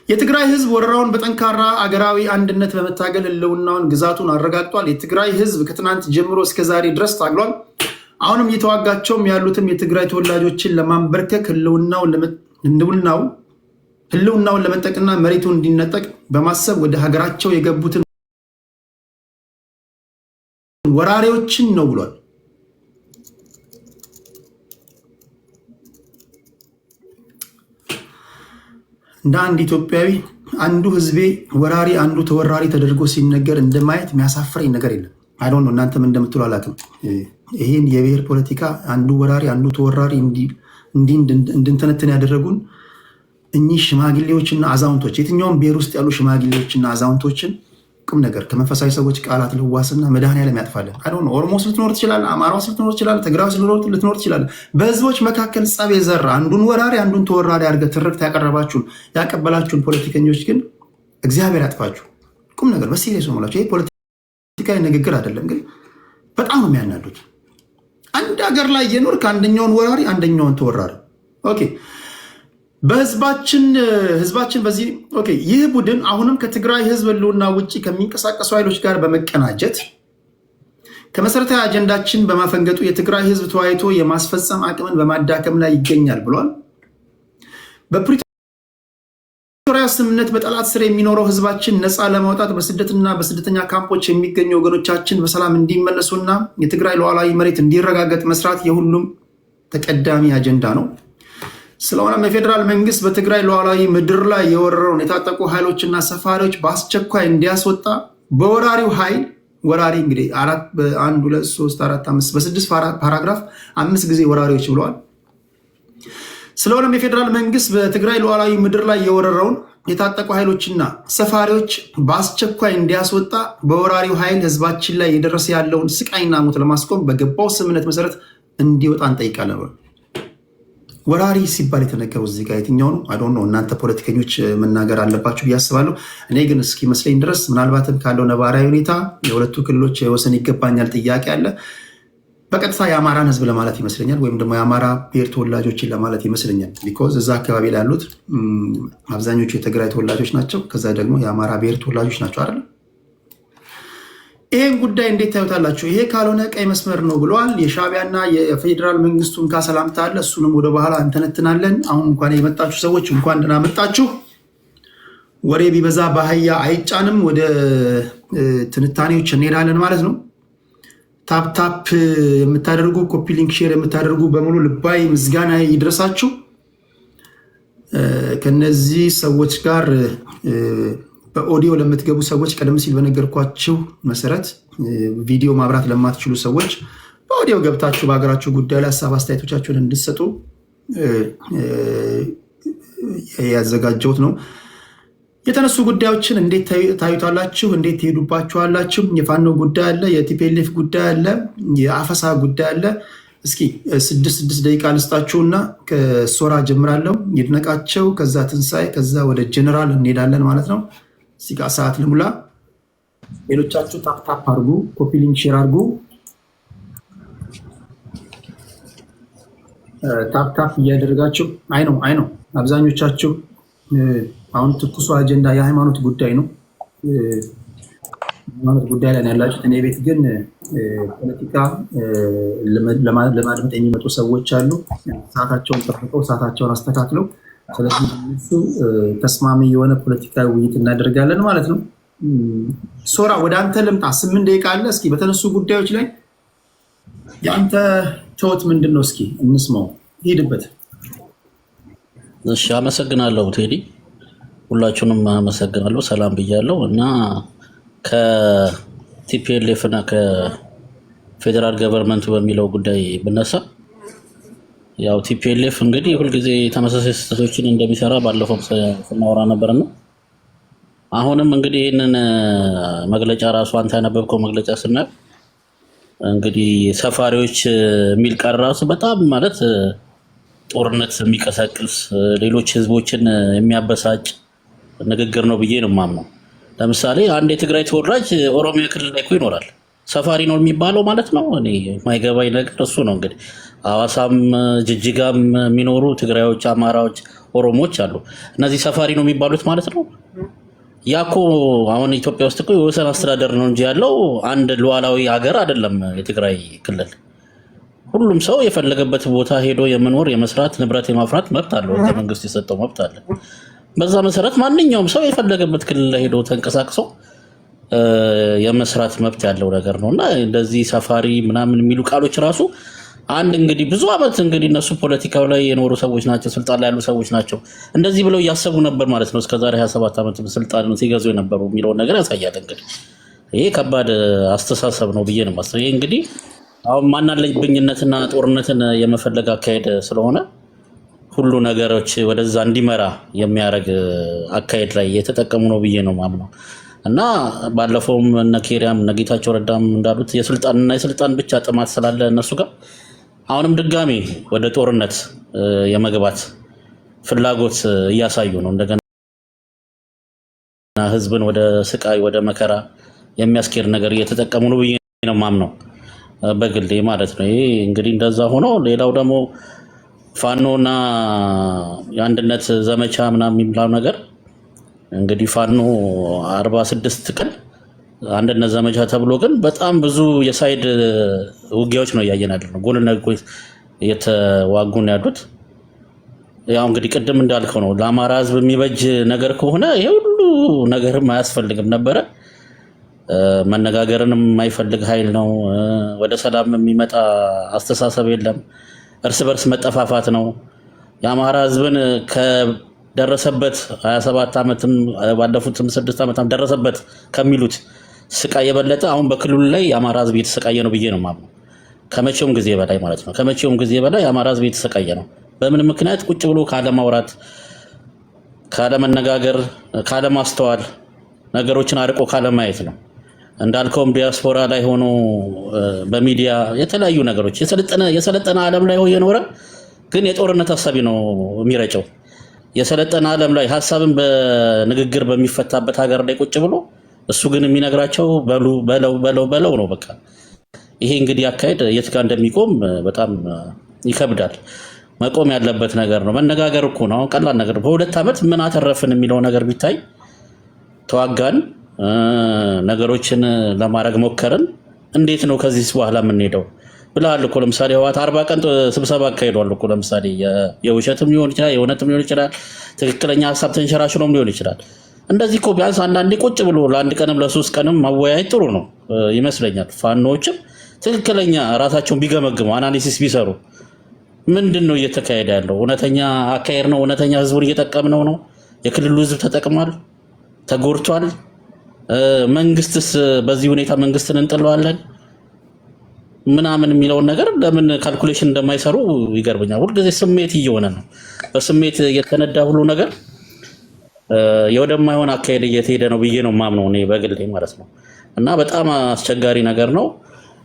የትግራይ ህዝብ ወረራውን በጠንካራ አገራዊ አንድነት በመታገል ህልውናውን ግዛቱን አረጋግጧል። የትግራይ ህዝብ ከትናንት ጀምሮ እስከ ዛሬ ድረስ ታግሏል። አሁንም እየተዋጋቸውም ያሉትም የትግራይ ተወላጆችን ለማንበርከክ ህልውናውን ለመጠቅና መሬቱን እንዲነጠቅ በማሰብ ወደ ሀገራቸው የገቡትን ወራሪዎችን ነው ብሏል። እንደ አንድ ኢትዮጵያዊ አንዱ ህዝቤ ወራሪ አንዱ ተወራሪ ተደርጎ ሲነገር እንደማየት የሚያሳፍረኝ ነገር የለም። አይ ዶንት ኖ እናንተም እንደምትሉ አላውቅም። ይሄን የብሔር ፖለቲካ አንዱ ወራሪ አንዱ ተወራሪ እንድንተነትን ያደረጉን እኚህ ሽማግሌዎችና አዛውንቶች፣ የትኛውም ብሔር ውስጥ ያሉ ሽማግሌዎችና አዛውንቶችን ቁም ነገር ከመንፈሳዊ ሰዎች ቃላት ልዋስና መድኃኔዓለም ያጥፋለን። አይ ዶንት ኖ ኦሮሞስ ልትኖር ትችላለህ፣ አማራስ ልትኖር ትችላለህ፣ ትግራይስ ልትኖር ትችላለህ። በህዝቦች መካከል ጸብ የዘራ አንዱን ወራሪ አንዱን ተወራሪ አድርገህ ትርክት ያቀበላችሁን ፖለቲከኞች ግን እግዚአብሔር ያጥፋችሁ። ቁም ነገር በሲሪየስ ነው የምላችሁ። ይሄ ፖለቲካዊ ንግግር አይደለም፣ ግን በጣም ነው የሚያናዱት። አንድ ሀገር ላይ የኖርክ አንደኛውን ወራሪ አንደኛውን ተወራሪ ኦኬ ህዝባችን በዚህ ኦኬ ይህ ቡድን አሁንም ከትግራይ ህዝብ ህልውና ውጭ ከሚንቀሳቀሱ ኃይሎች ጋር በመቀናጀት ከመሰረታዊ አጀንዳችን በማፈንገጡ የትግራይ ህዝብ ተወያይቶ የማስፈጸም አቅምን በማዳከም ላይ ይገኛል ብሏል። በፕሪቶሪያ ስምምነት በጠላት ስር የሚኖረው ህዝባችን ነፃ ለማውጣት በስደትና በስደተኛ ካምፖች የሚገኙ ወገኖቻችን በሰላም እንዲመለሱና የትግራይ ሉዓላዊ መሬት እንዲረጋገጥ መስራት የሁሉም ተቀዳሚ አጀንዳ ነው። ስለሆነም የፌዴራል መንግስት በትግራይ ሉዓላዊ ምድር ላይ የወረረውን የታጠቁ ኃይሎችና ሰፋሪዎች በአስቸኳይ እንዲያስወጣ በወራሪው ኃይል ወራሪ እንግዲህ 1 2 3 4 5 በ6 ፓራግራፍ 5 ጊዜ ወራሪዎች ብለዋል። ስለሆነም የፌዴራል መንግስት በትግራይ ሉዓላዊ ምድር ላይ የወረረውን የታጠቁ ኃይሎችና ሰፋሪዎች በአስቸኳይ እንዲያስወጣ በወራሪው ኃይል ህዝባችን ላይ የደረሰ ያለውን ስቃይና ሞት ለማስቆም በገባው ስምምነት መሰረት እንዲወጣ እንጠይቃለን። ወራሪ ሲባል የተነገረው እዚህ ጋር የትኛው ነው? አይ ዶንት ኖ። እናንተ ፖለቲከኞች መናገር አለባችሁ ብዬ አስባለሁ። እኔ ግን እስኪመስለኝ ድረስ ምናልባትም ካለው ነባራዊ ሁኔታ የሁለቱ ክልሎች የወሰን ይገባኛል ጥያቄ አለ። በቀጥታ የአማራን ህዝብ ለማለት ይመስለኛል፣ ወይም ደግሞ የአማራ ብሔር ተወላጆችን ለማለት ይመስለኛል። ቢኮዝ እዛ አካባቢ ላይ ያሉት አብዛኞቹ የትግራይ ተወላጆች ናቸው። ከዛ ደግሞ የአማራ ብሔር ተወላጆች ናቸው አይደል? ይሄን ጉዳይ እንዴት ታዩታላችሁ? ይሄ ካልሆነ ቀይ መስመር ነው ብለዋል። የሻዕቢያና የፌዴራል መንግስቱን ካሰላምታ አለ። እሱንም ወደ በኋላ እንተነትናለን። አሁን እንኳን የመጣችሁ ሰዎች እንኳን ደህና መጣችሁ። ወሬ ቢበዛ በአህያ አይጫንም። ወደ ትንታኔዎች እንሄዳለን ማለት ነው። ታፕታፕ የምታደርጉ ኮፒ ሊንክ ሼር የምታደርጉ በሙሉ ልባዊ ምስጋና ይድረሳችሁ። ከነዚህ ሰዎች ጋር በኦዲዮ ለምትገቡ ሰዎች ቀደም ሲል በነገርኳችሁ መሰረት ቪዲዮ ማብራት ለማትችሉ ሰዎች በኦዲዮ ገብታችሁ በሀገራችሁ ጉዳይ ላይ ሀሳብ አስተያየቶቻችሁን እንድትሰጡ ያዘጋጀሁት ነው። የተነሱ ጉዳዮችን እንዴት ታዩታላችሁ? እንዴት ትሄዱባችኋላችሁ? የፋኖ ጉዳይ አለ፣ የቲፒኤልኤፍ ጉዳይ አለ፣ የአፈሳ ጉዳይ አለ። እስኪ 6 ደቂቃ ልስጣችሁና ከሶራ ጀምራለሁ። ይድነቃቸው፣ ከዛ ትንሳኤ፣ ከዛ ወደ ጀነራል እንሄዳለን ማለት ነው። እዚህ ጋር ሰዓት ልሙላ። ሌሎቻችሁ ታፕታፕ አድርጉ፣ ኮፒ ሊንክ ሼር አድርጉ። ታፕታፕ እያደረጋችሁ አይ ነው አብዛኞቻችሁ አሁን ትኩሱ አጀንዳ የሃይማኖት ጉዳይ ነው። ሃይማኖት ጉዳይ ላይ ያላችሁት። እኔ ቤት ግን ፖለቲካ ለማድመጥ የሚመጡ ሰዎች አሉ። ሰዓታቸውን ጠብቀው ሰዓታቸውን አስተካክለው፣ ስለዚህ እሱ ተስማሚ የሆነ ፖለቲካዊ ውይይት እናደርጋለን ማለት ነው። ሶራ ወደ አንተ ልምጣ። 8 ደቂቃ አለ። እስኪ በተነሱ ጉዳዮች ላይ የአንተ ተወት ምንድን ነው? እስኪ እንስማው፣ ሄድበት። እሺ፣ አመሰግናለሁ ቴዲ። ሁላችሁንም አመሰግናለሁ። ሰላም ብያለሁ እና ከቲፒኤልኤፍ እና ከፌዴራል ገቨርንመንት በሚለው ጉዳይ ብነሳ ያው ቲፒኤልኤፍ እንግዲህ ሁልጊዜ ተመሳሳይ ስህተቶችን እንደሚሰራ ባለፈው ስናወራ ነበርና አሁንም እንግዲህ ይህንን መግለጫ ራሱ አንተ ያነበብከው መግለጫ ስናየው እንግዲህ ሰፋሪዎች የሚል ቃል ራሱ በጣም ማለት ጦርነት የሚቀሰቅስ ሌሎች ህዝቦችን የሚያበሳጭ ንግግር ነው ብዬ ነው የማምነው። ለምሳሌ አንድ የትግራይ ተወላጅ ኦሮሚያ ክልል ላይ እኮ ይኖራል። ሰፋሪ ነው የሚባለው ማለት ነው። እኔ የማይገባኝ ነገር እሱ ነው። እንግዲህ ሐዋሳም ጅጅጋም የሚኖሩ ትግራዮች፣ አማራዎች፣ ኦሮሞዎች አሉ። እነዚህ ሰፋሪ ነው የሚባሉት ማለት ነው። ያኮ አሁን ኢትዮጵያ ውስጥ እኮ የወሰን አስተዳደር ነው እንጂ ያለው አንድ ሉዓላዊ ሀገር አይደለም። የትግራይ ክልል ሁሉም ሰው የፈለገበት ቦታ ሄዶ የመኖር የመስራት ንብረት የማፍራት መብት አለው። ህገ መንግስት የሰጠው መብት አለ። በዛ መሰረት ማንኛውም ሰው የፈለገበት ክልል ሄዶ ተንቀሳቅሶ የመስራት መብት ያለው ነገር ነው እና እንደዚህ ሰፋሪ ምናምን የሚሉ ቃሎች ራሱ አንድ እንግዲህ ብዙ ዓመት እንግዲህ እነሱ ፖለቲካው ላይ የኖሩ ሰዎች ናቸው፣ ስልጣን ላይ ያሉ ሰዎች ናቸው። እንደዚህ ብለው እያሰቡ ነበር ማለት ነው እስከዛሬ 27 ዓመት ስልጣን ሲገዙ የነበሩ የሚለውን ነገር ያሳያል። እንግዲህ ይሄ ከባድ አስተሳሰብ ነው ብዬ ነው የማስበው። ይሄ እንግዲህ አሁን ማናለብኝነትና ጦርነትን የመፈለግ አካሄድ ስለሆነ ሁሉ ነገሮች ወደዛ እንዲመራ የሚያደርግ አካሄድ ላይ የተጠቀሙ ነው ብዬ ነው ማምነው እና ባለፈውም እነ ኬሪያም እነ ጌታቸው ረዳም እንዳሉት የስልጣንና የስልጣን ብቻ ጥማት ስላለ እነሱ ጋር አሁንም ድጋሚ ወደ ጦርነት የመግባት ፍላጎት እያሳዩ ነው። እንደገና ህዝብን ወደ ስቃይ ወደ መከራ የሚያስኬድ ነገር እየተጠቀሙ ነው ብዬ ነው ማምነው በግሌ ማለት ነው። ይሄ እንግዲህ እንደዛ ሆኖ ሌላው ደግሞ ፋኖና የአንድነት ዘመቻ ምናምን የሚባለው ነገር እንግዲህ ፋኖ 46 ቀን አንድነት ዘመቻ ተብሎ ግን በጣም ብዙ የሳይድ ውጊያዎች ነው እያየን ያለነው። ጎንና ጎን እየተዋጉ ነው ያሉት። ያው እንግዲህ ቅድም እንዳልከው ነው ለአማራ ህዝብ የሚበጅ ነገር ከሆነ ይሄ ሁሉ ነገርም አያስፈልግም ነበረ። መነጋገርንም የማይፈልግ ኃይል ነው። ወደ ሰላም የሚመጣ አስተሳሰብ የለም። እርስ በርስ መጠፋፋት ነው። የአማራ ህዝብን ከደረሰበት 27 ዓመትም ባለፉትም 6 ዓመትም ደረሰበት ከሚሉት ስቃይ የበለጠ አሁን በክልሉ ላይ የአማራ ህዝብ እየተሰቃየ ነው ብዬ ነው የማምነው። ከመቼውም ጊዜ በላይ ማለት ነው። ከመቼውም ጊዜ በላይ የአማራ ህዝብ እየተሰቃየ ነው። በምን ምክንያት? ቁጭ ብሎ ካለማውራት፣ ካለመነጋገር፣ ካለማስተዋል፣ ነገሮችን አርቆ ካለማየት ነው። እንዳልከውም ዲያስፖራ ላይ ሆኖ በሚዲያ የተለያዩ ነገሮች የሰለጠነ ዓለም ላይ የኖረ ግን የጦርነት ሀሳቢ ነው የሚረጨው። የሰለጠነ ዓለም ላይ ሀሳብን በንግግር በሚፈታበት ሀገር ላይ ቁጭ ብሎ እሱ ግን የሚነግራቸው በለው ነው በቃ። ይሄ እንግዲህ አካሄድ የት ጋር እንደሚቆም በጣም ይከብዳል። መቆም ያለበት ነገር ነው። መነጋገር እኮ ነው ቀላል ነገር። በሁለት ዓመት ምን አተረፍን የሚለው ነገር ቢታይ ተዋጋን፣ ነገሮችን ለማድረግ ሞከርን፣ እንዴት ነው ከዚህ በኋላ የምንሄደው ብለሃል እኮ። ለምሳሌ ህወሓት 40 ቀን ስብሰባ አካሂዷል እኮ። ለምሳሌ የውሸትም ሊሆን ይችላል፣ የእውነትም ሊሆን ይችላል፣ ትክክለኛ ሀሳብ ተንሸራሽሎም ሊሆን ይችላል። እንደዚህ እኮ ቢያንስ አንዳንዴ ቁጭ ብሎ ለአንድ ቀንም ለ3 ቀንም ማወያየት ጥሩ ነው ይመስለኛል። ፋኖዎችም ትክክለኛ ራሳቸውን ቢገመግሙ አናሊሲስ ቢሰሩ ምንድን ነው እየተካሄደ ያለው? እውነተኛ አካሄድ ነው? እውነተኛ ህዝቡን እየጠቀምነው ነው? የክልሉ ህዝብ ተጠቅሟል? ተጎድቷል? መንግስትስ በዚህ ሁኔታ መንግስትን እንጥለዋለን ምናምን የሚለውን ነገር ለምን ካልኩሌሽን እንደማይሰሩ ይገርመኛል። ሁልጊዜ ስሜት እየሆነ ነው። በስሜት የተነዳ ሁሉ ነገር የወደማይሆን አካሄድ እየተሄደ ነው ብዬ ነው ማምነው እኔ በግሌ ማለት ነው። እና በጣም አስቸጋሪ ነገር ነው።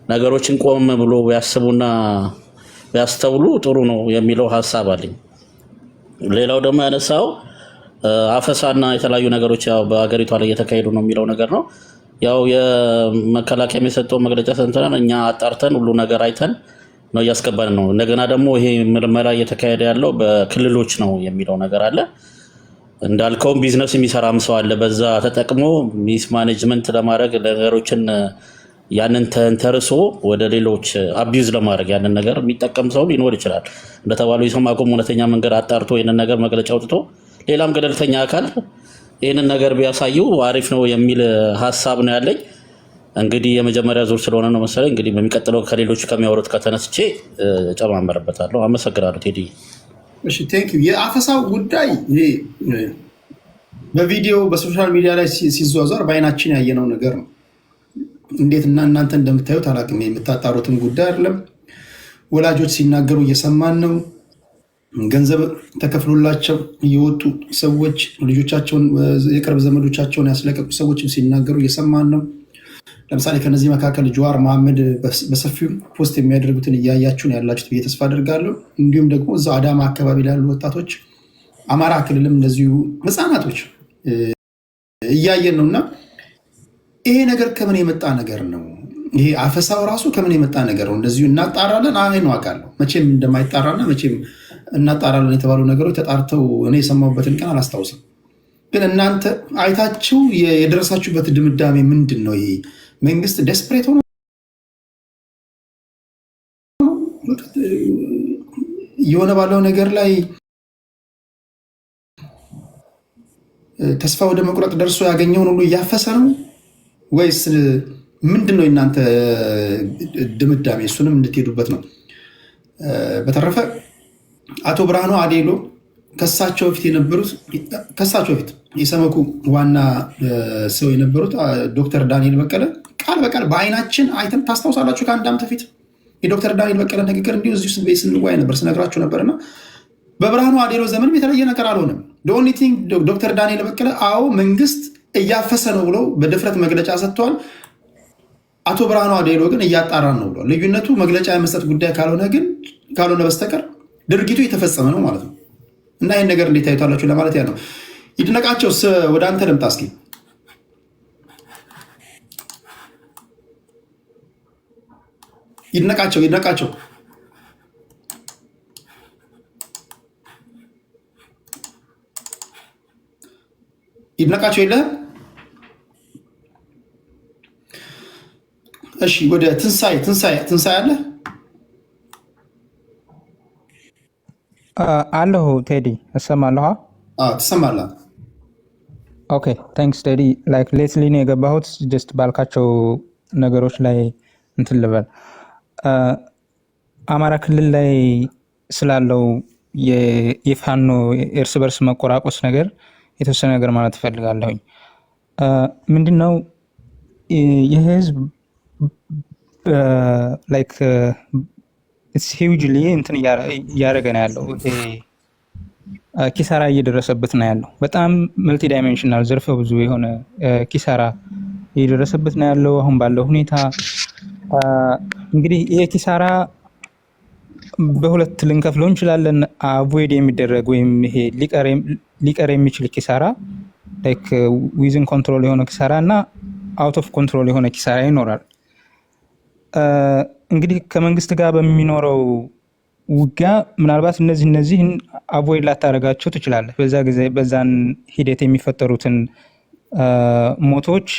ነገሮችን ቆም ብሎ ቢያስቡና ቢያስተውሉ ጥሩ ነው የሚለው ሀሳብ አለኝ። ሌላው ደግሞ ያነሳው አፈሳና የተለያዩ ነገሮች ያው በአገሪቷ ላይ እየተካሄዱ ነው የሚለው ነገር ነው። ያው የመከላከያ የሰጠው መግለጫ ሰምተናል። እኛ አጣርተን ሁሉ ነገር አይተን ነው እያስገባን ነው። እንደገና ደግሞ ይሄ ምርመራ እየተካሄደ ያለው በክልሎች ነው የሚለው ነገር አለ። እንዳልከውም ቢዝነስ የሚሰራም ሰው አለ። በዛ ተጠቅሞ ሚስ ማኔጅመንት ለማድረግ ነገሮችን ያንን ተንተርሶ ወደ ሌሎች አቢዩዝ ለማድረግ ያንን ነገር የሚጠቀም ሰው ሊኖር ይችላል። እንደተባለው የሰማኮም እውነተኛ መንገድ አጣርቶ ይህንን ነገር መግለጫ አውጥቶ ሌላም ገለልተኛ አካል ይህንን ነገር ቢያሳዩ አሪፍ ነው የሚል ሀሳብ ነው ያለኝ። እንግዲህ የመጀመሪያ ዙር ስለሆነ ነው መሰለኝ። እንግዲህ በሚቀጥለው ከሌሎች ከሚያወሩት ከተነስቼ ጨማመርበታለሁ። አመሰግናለሁ ቴዲ። እሺ ቴንክ ዩ። የአፈሳው ጉዳይ በቪዲዮ በሶሻል ሚዲያ ላይ ሲዟዟር በአይናችን ያየነው ነገር ነው። እንዴት እና እናንተ እንደምታዩት አላውቅም። የምታጣሩትም ጉዳይ አይደለም። ወላጆች ሲናገሩ እየሰማን ነው። ገንዘብ ተከፍሎላቸው የወጡ ሰዎች ልጆቻቸውን የቅርብ ዘመዶቻቸውን ያስለቀቁ ሰዎችም ሲናገሩ እየሰማን ነው። ለምሳሌ ከነዚህ መካከል ጀዋር መሐመድ በሰፊው ፖስት የሚያደርጉትን እያያችሁ ነው ያላችሁት ብዬ ተስፋ አደርጋለሁ። እንዲሁም ደግሞ እዛው አዳማ አካባቢ ላሉ ወጣቶች፣ አማራ ክልልም እንደዚሁ ህፃናቶች እያየን ነው። እና ይሄ ነገር ከምን የመጣ ነገር ነው? ይሄ አፈሳው ራሱ ከምን የመጣ ነገር ነው? እንደዚሁ እናጣራለን አይኑ አውቃለሁ መቼም እንደማይጣራና መቼም እናጣራለን የተባሉ ነገሮች ተጣርተው እኔ የሰማሁበትን ቀን አላስታውስም። ግን እናንተ አይታችሁ የደረሳችሁበት ድምዳሜ ምንድን ነው? ይሄ መንግስት ደስፕሬት ሆኖ የሆነ ባለው ነገር ላይ ተስፋ ወደ መቁረጥ ደርሶ ያገኘውን ሁሉ እያፈሰ ነው ወይስ ምንድን ነው የእናንተ ድምዳሜ? እሱንም እንድትሄዱበት ነው። በተረፈ አቶ ብርሃኑ አዴሎ ከሳቸው በፊት የሰመኩ ዋና ሰው የነበሩት ዶክተር ዳንኤል በቀለ ቃል በቃል በአይናችን አይተን ታስታውሳላችሁ። ከአንድ ዓመት በፊት የዶክተር ዳንኤል በቀለ ንግግር እንዲሁ እዚሁ ስንዋይ ነበር ስነግራችሁ ነበርና በብርሃኑ አዴሎ ዘመንም የተለየ ነገር አልሆነም። ኦንሊ ቲንግ ዶክተር ዳንኤል በቀለ አዎ መንግስት እያፈሰ ነው ብለው በድፍረት መግለጫ ሰጥተዋል። አቶ ብርሃኑ አዴሎ ግን እያጣራን ነው ብሏል። ልዩነቱ መግለጫ የመስጠት ጉዳይ ካልሆነ በስተቀር ድርጊቱ የተፈጸመ ነው ማለት ነው። እና ይህን ነገር እንዴት ታዩታላችሁ ለማለት ያ ነው። ይድነቃቸው ወደ አንተ ልምጣ እስኪ። ይድነቃቸው የለህም? እሺ ወደ ትንሳኤ አለ አለሁ ቴዲ እሰማለሁ። ትሰማለህ? ኦኬ ታንክስ ቴዲ። ላይክ ሌትሊ ነው የገባሁት ጀስት ባልካቸው ነገሮች ላይ እንትን ልበል። አማራ ክልል ላይ ስላለው የፋኖ እርስ በርስ መቆራቆስ ነገር የተወሰነ ነገር ማለት እፈልጋለሁኝ። ምንድነው የህዝብ ላይክ ኢትስ ሂውጅሊ እንትን እያደረገ ነው ያለው፣ ኪሳራ እየደረሰበት ነው ያለው። በጣም መልቲ ዳይሜንሽናል ዘርፈ ብዙ የሆነ ኪሳራ እየደረሰበት ነው ያለው አሁን ባለው ሁኔታ። እንግዲህ ይሄ ኪሳራ በሁለት ልንከፍለው እንችላለን። አቮይድ የሚደረግ ወይም ይሄ ሊቀር የሚችል ኪሳራ ላይክ ዊዝን ኮንትሮል የሆነ ኪሳራ እና አውት ኦፍ ኮንትሮል የሆነ ኪሳራ ይኖራል። እንግዲህ ከመንግስት ጋር በሚኖረው ውጊያ ምናልባት እነዚህን አቮይድ ላታደርጋቸው ትችላለህ፣ በዛ ጊዜ በዛን ሂደት የሚፈጠሩትን ሞቶች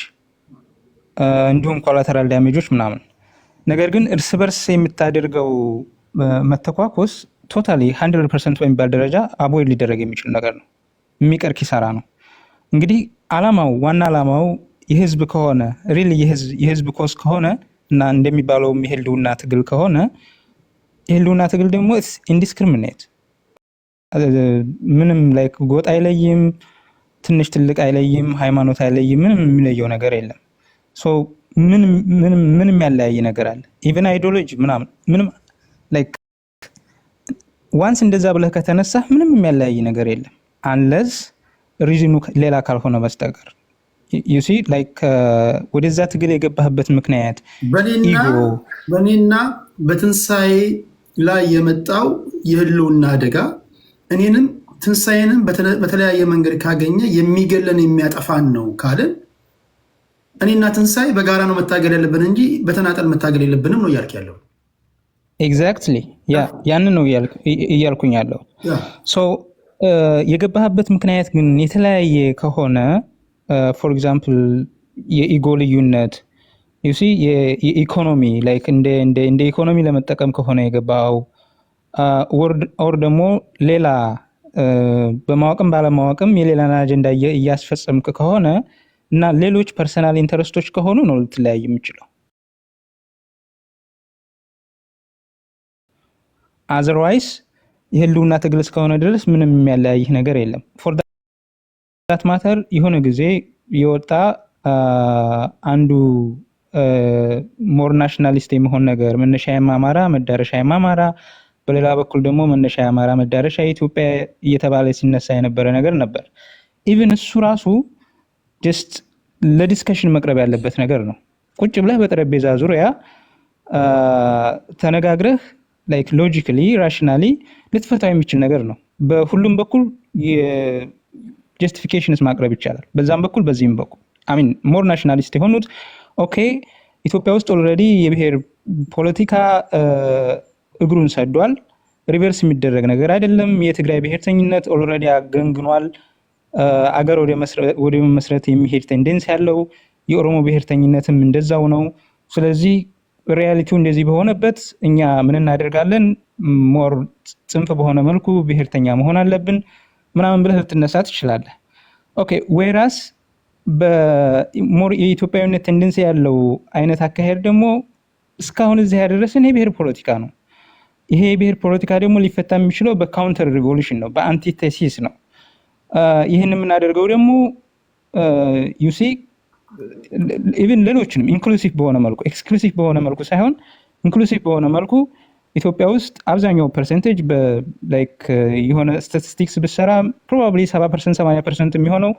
እንዲሁም ኮላተራል ዳሜጆች ምናምን። ነገር ግን እርስ በርስ የምታደርገው መተኳኮስ ቶታሊ 100% በሚባል ደረጃ አቮይድ ሊደረግ የሚችል ነገር ነው፣ የሚቀር ኪሳራ ነው። እንግዲህ ዋና ዓላማው የህዝብ ከሆነ ሪል የህዝብ ኮስ ከሆነ እና እንደሚባለው የህልውና ትግል ከሆነ የህልውና ትግል ደግሞ ኢንዲስክሪሚኔት ምንም ላይክ ጎጥ አይለይም፣ ትንሽ ትልቅ አይለይም፣ ሃይማኖት አይለይም፣ ምንም የሚለየው ነገር የለም። ሶ ምንም ያለያየ ነገር አለ ኢቨን አይዲዮሎጂ ምንም ላይክ ዋንስ እንደዛ ብለህ ከተነሳ ምንም የሚያለያይ ነገር የለም አንለስ ሪዝኑ ሌላ ካልሆነ በስተቀር you see like ወደዛ ትግል የገባህበት ምክንያት በኔና በትንሳኤ ላይ የመጣው የህልውና አደጋ እኔንም ትንሳኤንም በተለያየ መንገድ ካገኘ የሚገለን የሚያጠፋን ነው ካልን እኔና ትንሳኤ በጋራ ነው መታገል ያለብን እንጂ በተናጠል መታገል የለብንም ነው እያልክ ያለው። ኤግዛክትሊ ያን ነው እያልኩኝ ያለው። ሶ የገባህበት ምክንያት ግን የተለያየ ከሆነ ፎር ኤግዛምፕል የኢጎ ልዩነት ዩ ሲ የኢኮኖሚ ላይክ እንደ ኢኮኖሚ ለመጠቀም ከሆነ የገባው ኦር ደግሞ ሌላ በማወቅም ባለማወቅም የሌላን አጀንዳ እያስፈጸምክ ከሆነ እና ሌሎች ፐርሰናል ኢንተረስቶች ከሆኑ ነው ልትለያይ የምችለው። አዘርዋይስ የህልውና ትግል እስከሆነ ድረስ ምንም የሚያለያይህ ነገር የለም። ፎር ዳት ማተር የሆነ ጊዜ የወጣ አንዱ ሞር ናሽናሊስት የመሆን ነገር መነሻ የአማራ መዳረሻ የአማራ፣ በሌላ በኩል ደግሞ መነሻ የአማራ መዳረሻ የኢትዮጵያ እየተባለ ሲነሳ የነበረ ነገር ነበር። ኢቭን እሱ ራሱ ጀስት ለዲስከሽን መቅረብ ያለበት ነገር ነው። ቁጭ ብለህ በጠረጴዛ ዙሪያ ተነጋግረህ ላይክ ሎጂካሊ ራሽናሊ ልትፈታው የሚችል ነገር ነው። በሁሉም በኩል ጀስቲፊኬሽንስ ማቅረብ ይቻላል፣ በዛም በኩል በዚህም በኩል አሚን ሞር ናሽናሊስት የሆኑት ኦኬ ኢትዮጵያ ውስጥ ኦልሬዲ የብሔር ፖለቲካ እግሩን ሰዷል። ሪቨርስ የሚደረግ ነገር አይደለም። የትግራይ ብሔርተኝነት ኦልሬዲ አገንግኗል። አገር ወደ መመስረት የሚሄድ ቴንደንስ ያለው፣ የኦሮሞ ብሔርተኝነትም እንደዛው ነው። ስለዚህ ሪያሊቲው እንደዚህ በሆነበት እኛ ምን እናደርጋለን? ሞር ጽንፍ በሆነ መልኩ ብሔርተኛ መሆን አለብን ምናምን ብለህ ልትነሳ ትችላለህ። ኦኬ ዌራስ በሞር የኢትዮጵያዊነት ቴንደንሲ ያለው አይነት አካሄድ ደግሞ እስካሁን እዚህ ያደረሰን የብሔር ፖለቲካ ነው። ይሄ የብሔር ፖለቲካ ደግሞ ሊፈታ የሚችለው በካውንተር ሪቮሉሽን ነው፣ በአንቲቴሲስ ነው። ይህን የምናደርገው ደግሞ ዩሲ ኢቭን ሌሎችንም ኢንክሉሲቭ በሆነ መልኩ ኤክስክሉሲቭ በሆነ መልኩ ሳይሆን ኢንክሉሲቭ በሆነ መልኩ ኢትዮጵያ ውስጥ አብዛኛው ፐርሰንቴጅ ላይክ የሆነ ስታቲስቲክስ ብሰራ ፕሮባብሊ 70% 80% የሚሆነው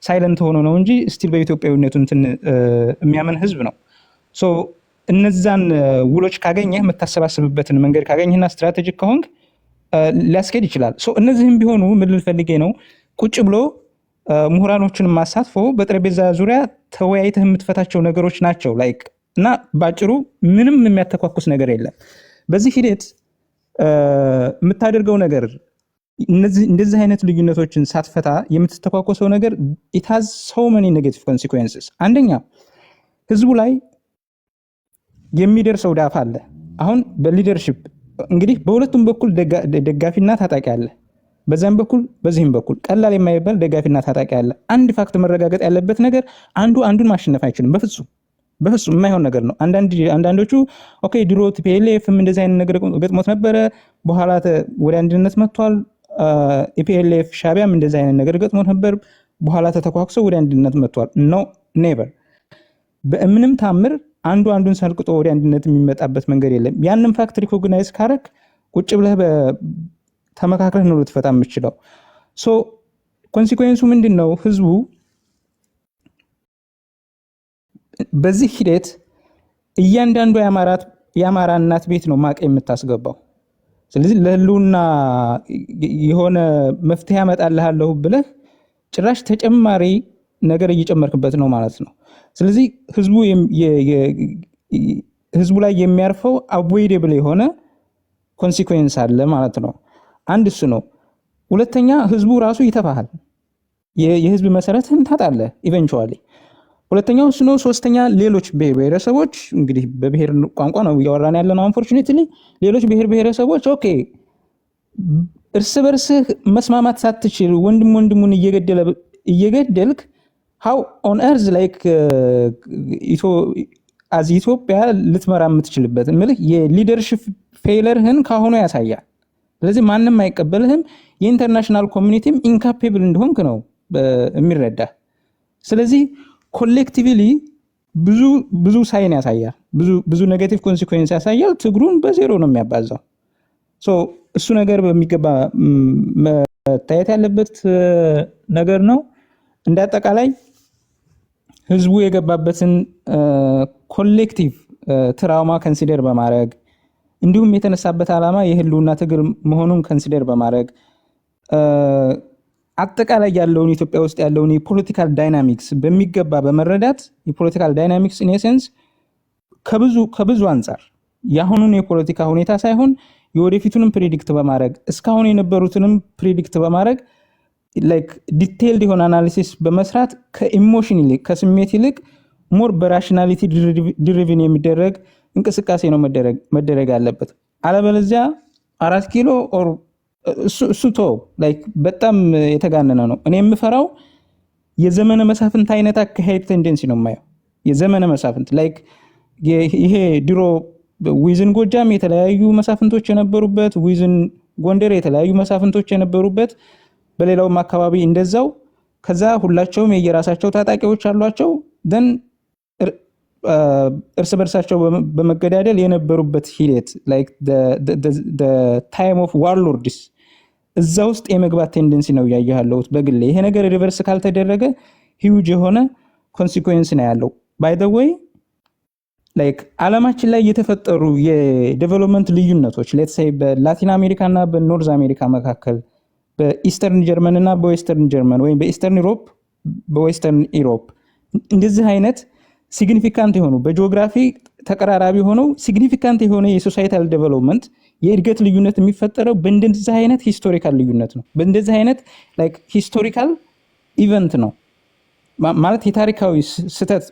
ሳይለንት ሆኖ ነው እንጂ ስቲል በኢትዮጵያዊነቱ እንትን የሚያምን ህዝብ ነው። ሶ እነዛን ውሎች ካገኘህ የምታሰባስብበትን መንገድ ካገኘህና ስትራቴጂክ ከሆንክ ሊያስኬድ ይችላል። ሶ እነዚህም ቢሆኑ ምን ልል ፈልጌ ነው ቁጭ ብሎ ምሁራኖችን ማሳትፎ በጠረጴዛ ዙሪያ ተወያይተህ የምትፈታቸው ነገሮች ናቸው። ላይክ እና ባጭሩ ምንም የሚያተኳኩስ ነገር የለም። በዚህ ሂደት የምታደርገው ነገር እንደዚህ አይነት ልዩነቶችን ሳትፈታ የምትተኳኮሰው ነገር it has so many negative consequences። አንደኛ ህዝቡ ላይ የሚደርሰው ዳፋ አለ። አሁን በሊደርሺፕ እንግዲህ በሁለቱም በኩል ደጋፊና ታጣቂ አለ። በዛም በኩል በዚህም በኩል ቀላል የማይባል ደጋፊና ታጣቂ አለ። አንድ ፋክት መረጋገጥ ያለበት ነገር አንዱን ማሸነፍ አይችልም። በፍጹም የማይሆን ነገር ነው። አንዳንዶቹ ኦኬ ድሮ ቲፒኤልኤፍም እንደዚህ አይነት ነገር ገጥሞት ነበረ፣ በኋላ ወደ አንድነት መጥቷል። ኢፒኤልኤፍ ሻቢያም እንደዚህ አይነት ነገር ገጥሞት ነበር፣ በኋላ ተተኳኩሰው ወደ አንድነት መጥቷል። ኖ ኔቨር። በምንም ታምር አንዱን ሰልቅጦ ወደ አንድነት የሚመጣበት መንገድ የለም። ያንን ፋክት ሪኮግናይዝ ካረክ ቁጭ ብለህ ተመካክረህ ነው ልትፈታ የምትችለው። ሶ ኮንሲኩዌንሱ ምንድነው? ህዝቡ በዚህ ሂደት እያንዳንዱ የአማራ እናት ቤት ነው ማቅ የምታስገባው። ስለዚህ ለህልውና የሆነ መፍትሄ ያመጣልሃለሁ ብለህ ጭራሽ ተጨማሪ ነገር እየጨመርክበት ነው ማለት ነው። ስለዚህ ህዝቡ ላይ የሚያርፈው አቮይደብል የሆነ ኮንሲኩዌንስ አለ ማለት ነው። አንድ እሱ ነው። ሁለተኛ ህዝቡ ራሱ ይተፋሃል። የህዝብ መሰረትን ታጣለህ ኢቨንቹዋሊ። ሁለተኛው እሱ ነው። ሶስተኛ ሌሎች ብሔረሰቦች እንግዲህ በብሔር ቋንቋ ነው እያወራን ያለነው አንፎርቹኔትሊ። ሌሎች ብሔረሰቦች ኦኬ እርስ በርስህ መስማማት ሳትችል ወንድሙን እየገደልክ how on earth like as ኢትዮጵያ ልትመራ የምትችልበት ምልህ የሊደርሺፕ ፌለርህን ካሁኑ ያሳያል። ስለዚህ ማንም አይቀበልህም። የኢንተርናሽናል ኮሚኒቲም ኢንካፔብል እንደሆንክ ነው የሚረዳ። ስለዚህ ኮሌክቲቭሊ ብዙ ሳይን ያሳያል፣ ብዙ ኔጌቲቭ ኮንሲኩዌንስ ያሳያል። ትግሩን በዜሮ ነው የሚያባዛው። ሶ እሱ ነገር በሚገባ መታየት ያለበት ነገር ነው። እንደ አጠቃላይ ህዝቡ የገባበትን ኮሌክቲቭ ትራውማ ኮንሲደር በማድረግ እንዲሁም የተነሳበት ዓላማ የህልውና ትግል መሆኑን ኮንሲደር በማድረግ አጠቃላይ ያለውን ኢትዮጵያ ውስጥ ያለውን የፖለቲካል ዳይናሚክስ በሚገባ በመረዳት የፖለቲካል ዳይናሚክስ ኢን ኤሰንስ ከብዙ አንፃር ያሁኑን የፖለቲካ ሁኔታ ሳይሆን የወደፊቱንም ፕሬዲክት በማድረግ እስካሁን የነበሩትንም ፕሬዲክት በማድረግ ላይክ ዲቴይልድ የሆነ አናሊሲስ በመስራት ከኢሞሽን ይልቅ ከስሜት ይልቅ ሞር በራሽናሊቲ ድሪቭን የሚደረግ እንቅስቃሴ ነው መደረግ ያለበት። አለበለዚያ 4 ኪሎ ኦር እሱ ላይክ በጣም የተጋነነ ነው። እኔ የምፈራው የዘመነ መሳፍንት አይነት አካሄድ ቴንደንሲ ነው የማየው። የዘመነ መሳፍንት ላይክ ይሄ ድሮ ዊዝን ጎጃም የተለያዩ መሳፍንቶች የነበሩበት፣ ዊዝን ጎንደር የተለያዩ መሳፍንቶች የነበሩበት፣ በሌላውም አካባቢ እንደዛው። ከዛ ሁላቸውም የየራሳቸው ታጣቂዎች አሏቸው። ደን እርስ በርሳቸው በመገዳደል የነበሩበት ሂደት ላይክ the time of warlords እዛ ውስጥ የመግባት ቴንደንሲ ነው ያያያለሁት በግሌ። ይሄ ነገር ሪቨርስ ካልተደረገ ሂውጅ የሆነ ኮንሲኩዌንስ ነው ያለው። ባይ ዘ ዌይ ላይክ ዓለማችን ላይ የተፈጠሩ የዴቨሎፕመንት ልዩነቶች ሌትስ ሴይ በላቲን አሜሪካ እና በኖርዝ አሜሪካ መካከል፣ በኢስተርን ጀርመን እና በዌስተርን ጀርመን ወይም በኢስተርን ዩሮፕ በዌስተርን ዩሮፕ እንደዚህ አይነት ሲግኒፊካንት የሆኑ በጂኦግራፊ ተቀራራቢ ሆነው ሲግኒፊካንት የሆነ የሶሳይታል ዴቨሎፕመንት የእድገት ልዩነት የሚፈጠረው በእንደዚህ አይነት ሂስቶሪካል ልዩነት ነው። በእንደዚህ አይነት ላይክ ሂስቶሪካል ኢቨንት ነው ማለት የታሪካዊ ስህተት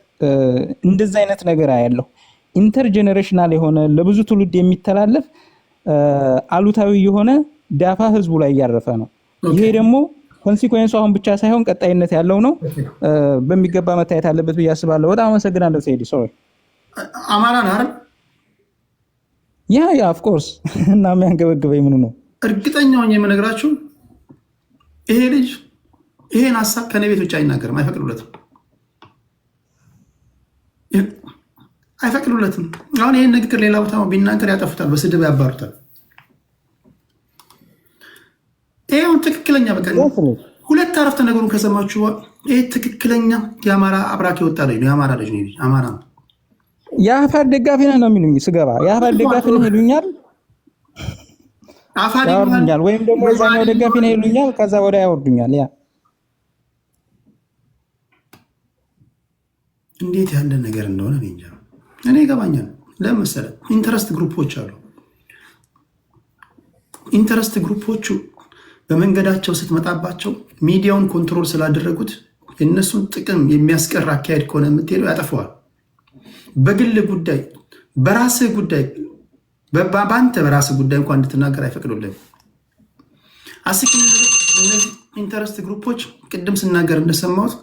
እንደዚህ አይነት ነገር ያለው ኢንተርጀነሬሽናል የሆነ ለብዙ ትውልድ የሚተላለፍ አሉታዊ የሆነ ዳፋ ህዝቡ ላይ ያረፈ ነው። ይሄ ደግሞ ኮንሲኩዌንሱ አሁን ብቻ ሳይሆን ቀጣይነት ያለው ነው። በሚገባ መታየት አለበት ብዬ አስባለሁ። በጣም አመሰግናለሁ ቴዲ። ሶሪ አማራ ነህ አይደል? ያ ኦፍ ኮርስ እና የሚያንገበግበኝ ምኑ ነው? እርግጠኛ ሆኜ የምነግራችሁ ይሄ ልጅ ይሄን ሀሳብ ከኔ ቤት ውጭ አይናገርም፣ አይፈቅዱለትም። አሁን ይሄን ንግግር ሌላ ቦታ ቢናገር ያጠፉታል፣ በስድብ ያባሩታል። ይሄውን ትክክለኛ በቃ ሁለት አረፍተ ነገሩን ከሰማችሁ ይሄ ትክክለኛ የአማራ አብራክ የወጣ ልጅ ነው። የአማራ ልጅ ነው። አማራ ነው። የአፋር ደጋፊ ነህ ነው የሚሉኝ። ስገባ የአፋር ደጋፊ ነህ ይሉኛል፣ ያወርዱኛል። ወይም ደግሞ የዛኛው ደጋፊ ነህ ይሉኛል፣ ከዛ ወዲያ ያወርዱኛል። ያ እንዴት ያለ ነገር እንደሆነ እኔ እንጃ። እኔ ይገባኛል። ለምን መሰለህ? ኢንተረስት ግሩፖች አሉ። ኢንተረስት ግሩፖቹ በመንገዳቸው ስትመጣባቸው ሚዲያውን ኮንትሮል ስላደረጉት የእነሱን ጥቅም የሚያስቀር አካሄድ ከሆነ የምትሄደው ያጠፈዋል። በግል ጉዳይ፣ በራስህ ጉዳይ፣ በአንተ በራስህ ጉዳይ እንኳን እንድትናገር አይፈቅዱልህም። አስቂኝ እነዚህ ኢንተረስት ግሩፖች ቅድም ስናገር እንደሰማሁት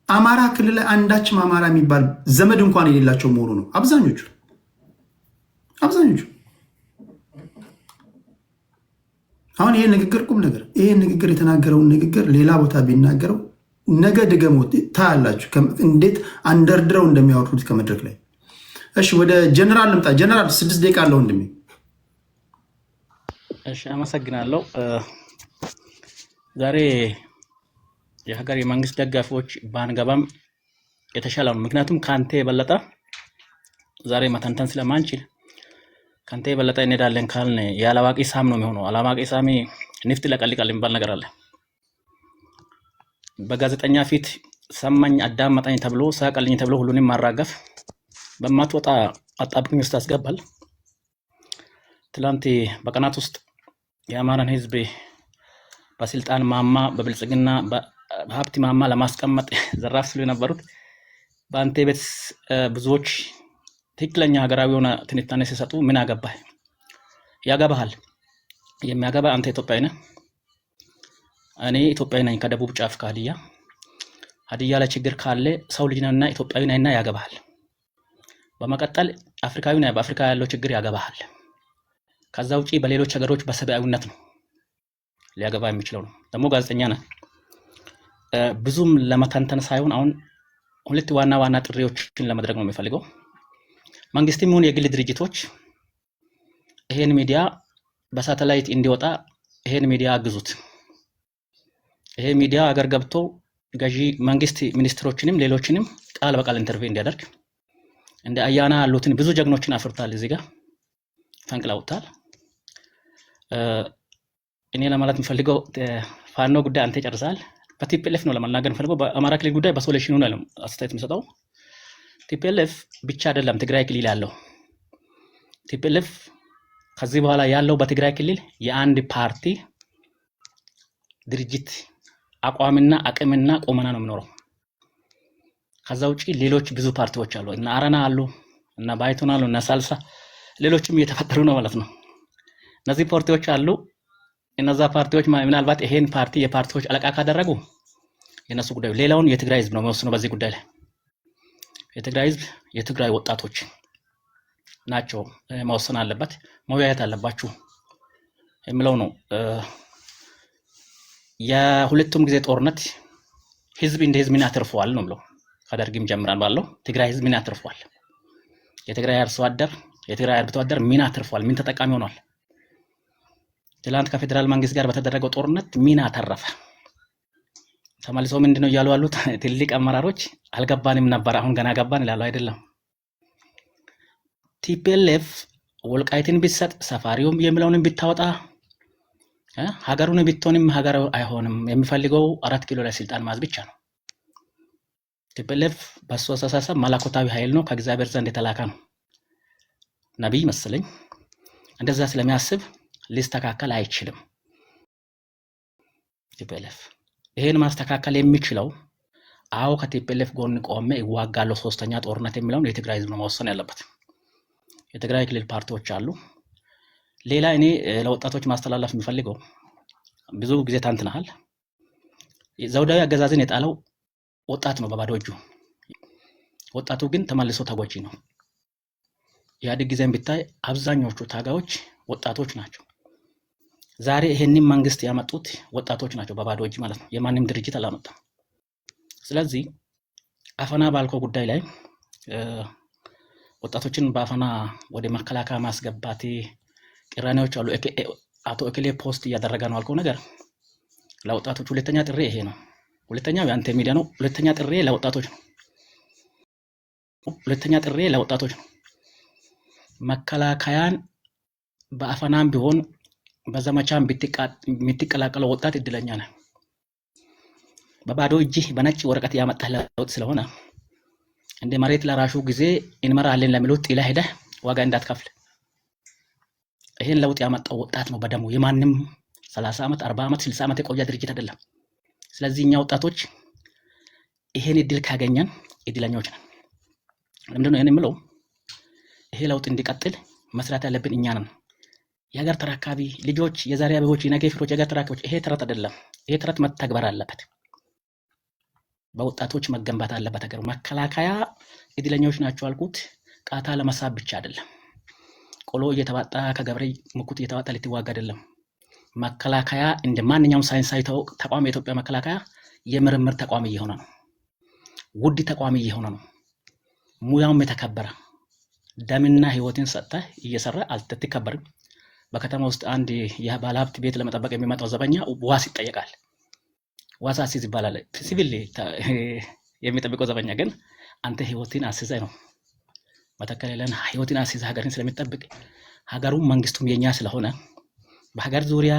አማራ ክልል ላይ አንዳችም አማራ የሚባል ዘመድ እንኳን የሌላቸው መሆኑ ነው። አብዛኞቹ አሁን ይሄ ንግግር ቁም ነገር፣ ይሄ ንግግር የተናገረውን ንግግር ሌላ ቦታ ቢናገረው ነገ ድገሞት ታያላችሁ እንዴት አንደርድረው እንደሚያወርዱት ከመድረክ ላይ። እሺ ወደ ጀነራል ልምጣ። ጀነራል 6 ደቂቃ አለው ወንድሜ። እሺ አመሰግናለሁ። ዛሬ የሀገር የመንግስት ደጋፊዎች ባንገባም የተሻለ ነው። ምክንያቱም ካንተ የበለጠ ዛሬ መተንተን ስለማንችል ካንተ የበለጠ እንሄዳለን ካልን ያላዋቂ ሳም ነው የሚሆነው። አላዋቂ ሳሚ ንፍጥ ለቀልቃል የሚባል ነገር አለ። በጋዜጠኛ ፊት ሰማኝ አዳመጠኝ ተብሎ ሳቀልኝ ተብሎ ሁሉንም ማራገፍ በማትወጣ አጣብቅኝ ውስጥ ያስገባል። ትላንት በቀናት ውስጥ የአማራን ህዝብ በስልጣን ማማ በብልጽግና በሀብት ማማ ለማስቀመጥ ዘራፍ ሲሉ የነበሩት በአንተ ቤት ብዙዎች ትክክለኛ ሀገራዊ የሆነ ትንታኔ ሲሰጡ ምን አገባህ? ያገባሃል። የሚያገባ አንተ ኢትዮጵያዊ ነህ፣ እኔ ኢትዮጵያዊ ነኝ። ከደቡብ ጫፍ ሀዲያ ላይ ችግር ካለ ሰው ልጅ ነውና ኢትዮጵያዊ ነኝና ያገባሃል። በመቀጠል አፍሪካዊ ነህ፣ በአፍሪካ ያለው ችግር ያገባሃል። ከዛ ውጪ በሌሎች ሀገሮች በሰብአዊነት ነው ሊያገባ የሚችለው ነው። ደግሞ ጋዜጠኛ ነህ። ብዙም ለመተንተን ሳይሆን አሁን ሁለት ዋና ጥሪዎችን ለማድረግ ነው የሚፈልገው። መንግስትም ሆነ የግል ድርጅቶች ይሄን ሚዲያ በሳተላይት እንዲወጣ ይሄን ሚዲያ አግዙት። ይሄ ሚዲያ አገር ገብቶ ገዢ መንግስት ሚኒስትሮችንም ሌሎችንም ቃል በቃል ኢንተርቪው እንዲያደርግ እንደ አያና ያሉትን ብዙ ጀግኖችን አፍርታል። እዚህ ጋር ፈንቅለውታል። እኔ ለማለት የምፈልገው ፋኖ ጉዳይ አንተ ጨርሳል። በቲፒኤልኤፍ ነው ለመናገር የምፈልገው። በአማራ ክልል ጉዳይ በሶሉሽኑ ነው አስተያየት የምሰጠው። ቲፒኤልኤፍ ብቻ አይደለም ትግራይ ክልል ያለው ቲፒኤልኤፍ ከዚህ በኋላ ያለው በትግራይ ክልል የአንድ ፓርቲ ድርጅት አቋምና አቅምና ቁመና ነው የሚኖረው። ከዛ ውጪ ሌሎች ብዙ ፓርቲዎች አሉ። እና አረና አሉ፣ እና ባይቶና አሉ፣ እና ሳልሳ ሌሎችም እየተፈጠሩ ነው ማለት ነው። እነዚህ ፓርቲዎች አሉ። እነዛ ፓርቲዎች ምናልባት ይሄን ፓርቲ የፓርቲዎች አለቃ ካደረጉ የነሱ ጉዳዩ፣ ሌላውን የትግራይ ህዝብ ነው የሚወስነው። በዚህ ጉዳይ ላይ የትግራይ ህዝብ የትግራይ ወጣቶች ናቸው መወሰን አለበት፣ መወያየት አለባችሁ የሚለው ነው። የሁለቱም ጊዜ ጦርነት ህዝብ እንደ ህዝብ ምን አትርፈዋል ነው ብለው ከደርግም ጀምራን ባለው ትግራይ ህዝብ ምን አትርፈዋል? የትግራይ አርሶ አደር የትግራይ አርብቶ አደር ምን አትርፈዋል? ምን ተጠቃሚ ሆኗል? ትላንት ከፌደራል መንግስት ጋር በተደረገው ጦርነት ምን አተረፈ? ተመልሶ ምንድነው እያሉ ያሉት ትልቅ አመራሮች አልገባንም ነበር አሁን ገና ገባን ይላሉ። አይደለም ቲፒኤልኤፍ ወልቃይትን ቢሰጥ ሰፋሪውም የሚለውንም ቢታወጣ ሀገሩን ቢቶንም ሀገር አይሆንም። የሚፈልገው 4 ኪሎ ላይ ስልጣን ማዝ ብቻ ነው። ቲፒኤልኤፍ በሱ አስተሳሰብ መለኮታዊ ኃይል ነው፣ ከእግዚአብሔር ዘንድ የተላከ ነው። ነቢይ መሰለኝ እንደዛ ስለሚያስብ ሊስተካከል አይችልም። ቲፒኤልኤፍ ይሄን ማስተካከል የሚችለው አዎ ከቲፒኤልኤፍ ጎን ቆሜ ይዋጋለሁ ሶስተኛ ጦርነት የሚለውን የትግራይ ህዝብ ነው መወሰን ያለበት። የትግራይ ክልል ፓርቲዎች አሉ። ሌላ እኔ ለወጣቶች ማስተላለፍ የሚፈልገው ብዙ ጊዜ ታንትናል። ዘውዳዊ አገዛዝን የጣለው ወጣት ነው በባዶ እጁ። ወጣቱ ግን ተመልሶ ተጎጂ ነው። ኢህአዴግ ጊዜም ቢታይ አብዛኞቹ ታጋዮች ወጣቶች ናቸው። ዛሬ ይሄንን መንግስት ያመጡት ወጣቶች ናቸው በባዶ እጅ ማለት ነው። የማንም ድርጅት አላመጣም። ስለዚህ አፈና ባልከው ጉዳይ ላይ ወጣቶችን በአፈና ወደ መከላከያ ማስገባት ቅራኔዎች አሉ። አቶ እክሌ ፖስት እያደረገ ነው አልከው ነገር ለወጣቶች ሁለተኛ ጥሪ ይሄ ነው። ሁለተኛው የአንተ ሚዲያ ነው። ሁለተኛ ጥሪ ለወጣቶች ነው። ሁለተኛ ጥሪ ለወጣቶች ነው። መከላከያን በአፈናም ቢሆን በዘመቻም የምትቀላቀለው ወጣት እድለኛ ነህ። በባዶ እጅህ በነጭ ወረቀት ያመጣህ ለውጥ ስለሆነ እንደ መሬት ለራሹ ጊዜ እንመራለን ለሚሉት ጥላ ሄደህ ዋጋ እንዳትከፍል። ይሄን ለውጥ ያመጣው ወጣት ነው በደሙ። የማንም 30 ዓመት 40 ዓመት 60 ዓመት የቆየ ድርጅት አይደለም። ስለዚህ እኛ ወጣቶች ይሄን እድል ካገኘን እድለኞች ነን። ለምንድን ነው ይሄን የምለው? ይሄ ለውጥ እንዲቀጥል መስራት ያለብን እኛ ነን። የሀገር ተረካቢ ልጆች፣ የዛሬ አበቦች፣ የነገ ፍሬዎች፣ የሀገር ተረካቢዎች። ይሄ ተረት አይደለም። ይሄ ተረት መተግበር አለበት። በወጣቶች መገንባት አለበት ሀገር። መከላከያ እድለኞች ናቸው አልኩት ቃታ ለመሳብ ብቻ አይደለም። ቆሎ እየተባጣ ከገብሬ ሙኩት እየተባጣ ልትዋጋ አይደለም። መከላከያ እንደ ማንኛውም ሳይንሳዊ ተቋም የኢትዮጵያ መከላከያ የምርምር ተቋም እየሆነ ነው። ውድ ተቋም እየሆነ ነው። ሙያውም የተከበረ ደምና ህይወትን ሰጥተህ እየሰራ አልተከበርም። በከተማ ውስጥ አንድ የባለሀብት ቤት ለመጠበቅ የሚመጣው ዘበኛ ዋስ ይጠየቃል። ዋስ አሲዝ ይባላል። ሲቪል የሚጠብቀው ዘበኛ ግን አንተ ህይወትን አስይዘህ ነው መተከል ያለን ህይወትን አስይዘህ ሀገርን ስለሚጠብቅ ሀገሩም መንግስቱም የኛ ስለሆነ በሀገር ዙሪያ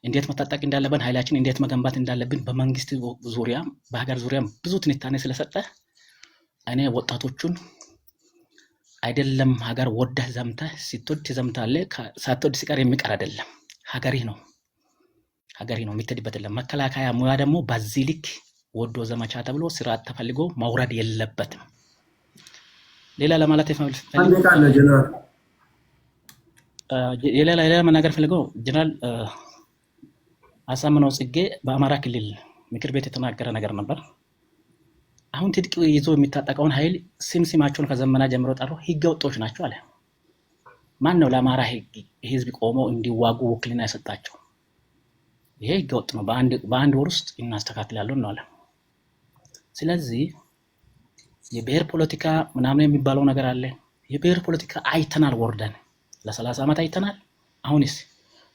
እንዴት መታጠቅ እንዳለብን ኃይላችን እንዴት መገንባት እንዳለብን በመንግስት ዙሪያ በሀገር ዙሪያ ብዙ ትንታኔ ስለሰጠ እኔ ወጣቶቹን አይደለም ሀገር ወደህ ዘምተህ ስትወድ ትዘምታለህ፣ ሳትወድ ሲቀር የሚቀር አይደለም። ሀገሪ ነው የምትሄድበት አይደለም። መከላከያ ሙያ ደግሞ በዚህ ልክ ወዶ ዘመቻ ተብሎ ስርዓት ተፈልጎ ማውረድ የለበትም። ሌላ ለማለት ሌላ መናገር ፈልገው ጀነራል አሳምነው ጽጌ በአማራ ክልል ምክር ቤት የተናገረ ነገር ነበር። አሁን ትጥቅ ይዞ የሚታጠቀውን ኃይል ስማቸውን ከዘመና ጀምሮ ጠሩ ህገ ወጦች ናቸው አለ። ማን ነው ለአማራ ህዝብ ቆሞ እንዲዋጉ ውክልና የሰጣቸው? ይሄ ህገ ወጥ ነው። በአንድ ወር ውስጥ እናስተካክላለን ነው አለ። ስለዚህ የብሔር ፖለቲካ ምናምን የሚባለው ነገር አለ። የብሔር ፖለቲካ አይተናል፣ ወርደን ለ30 ዓመት አይተናል። አሁንስ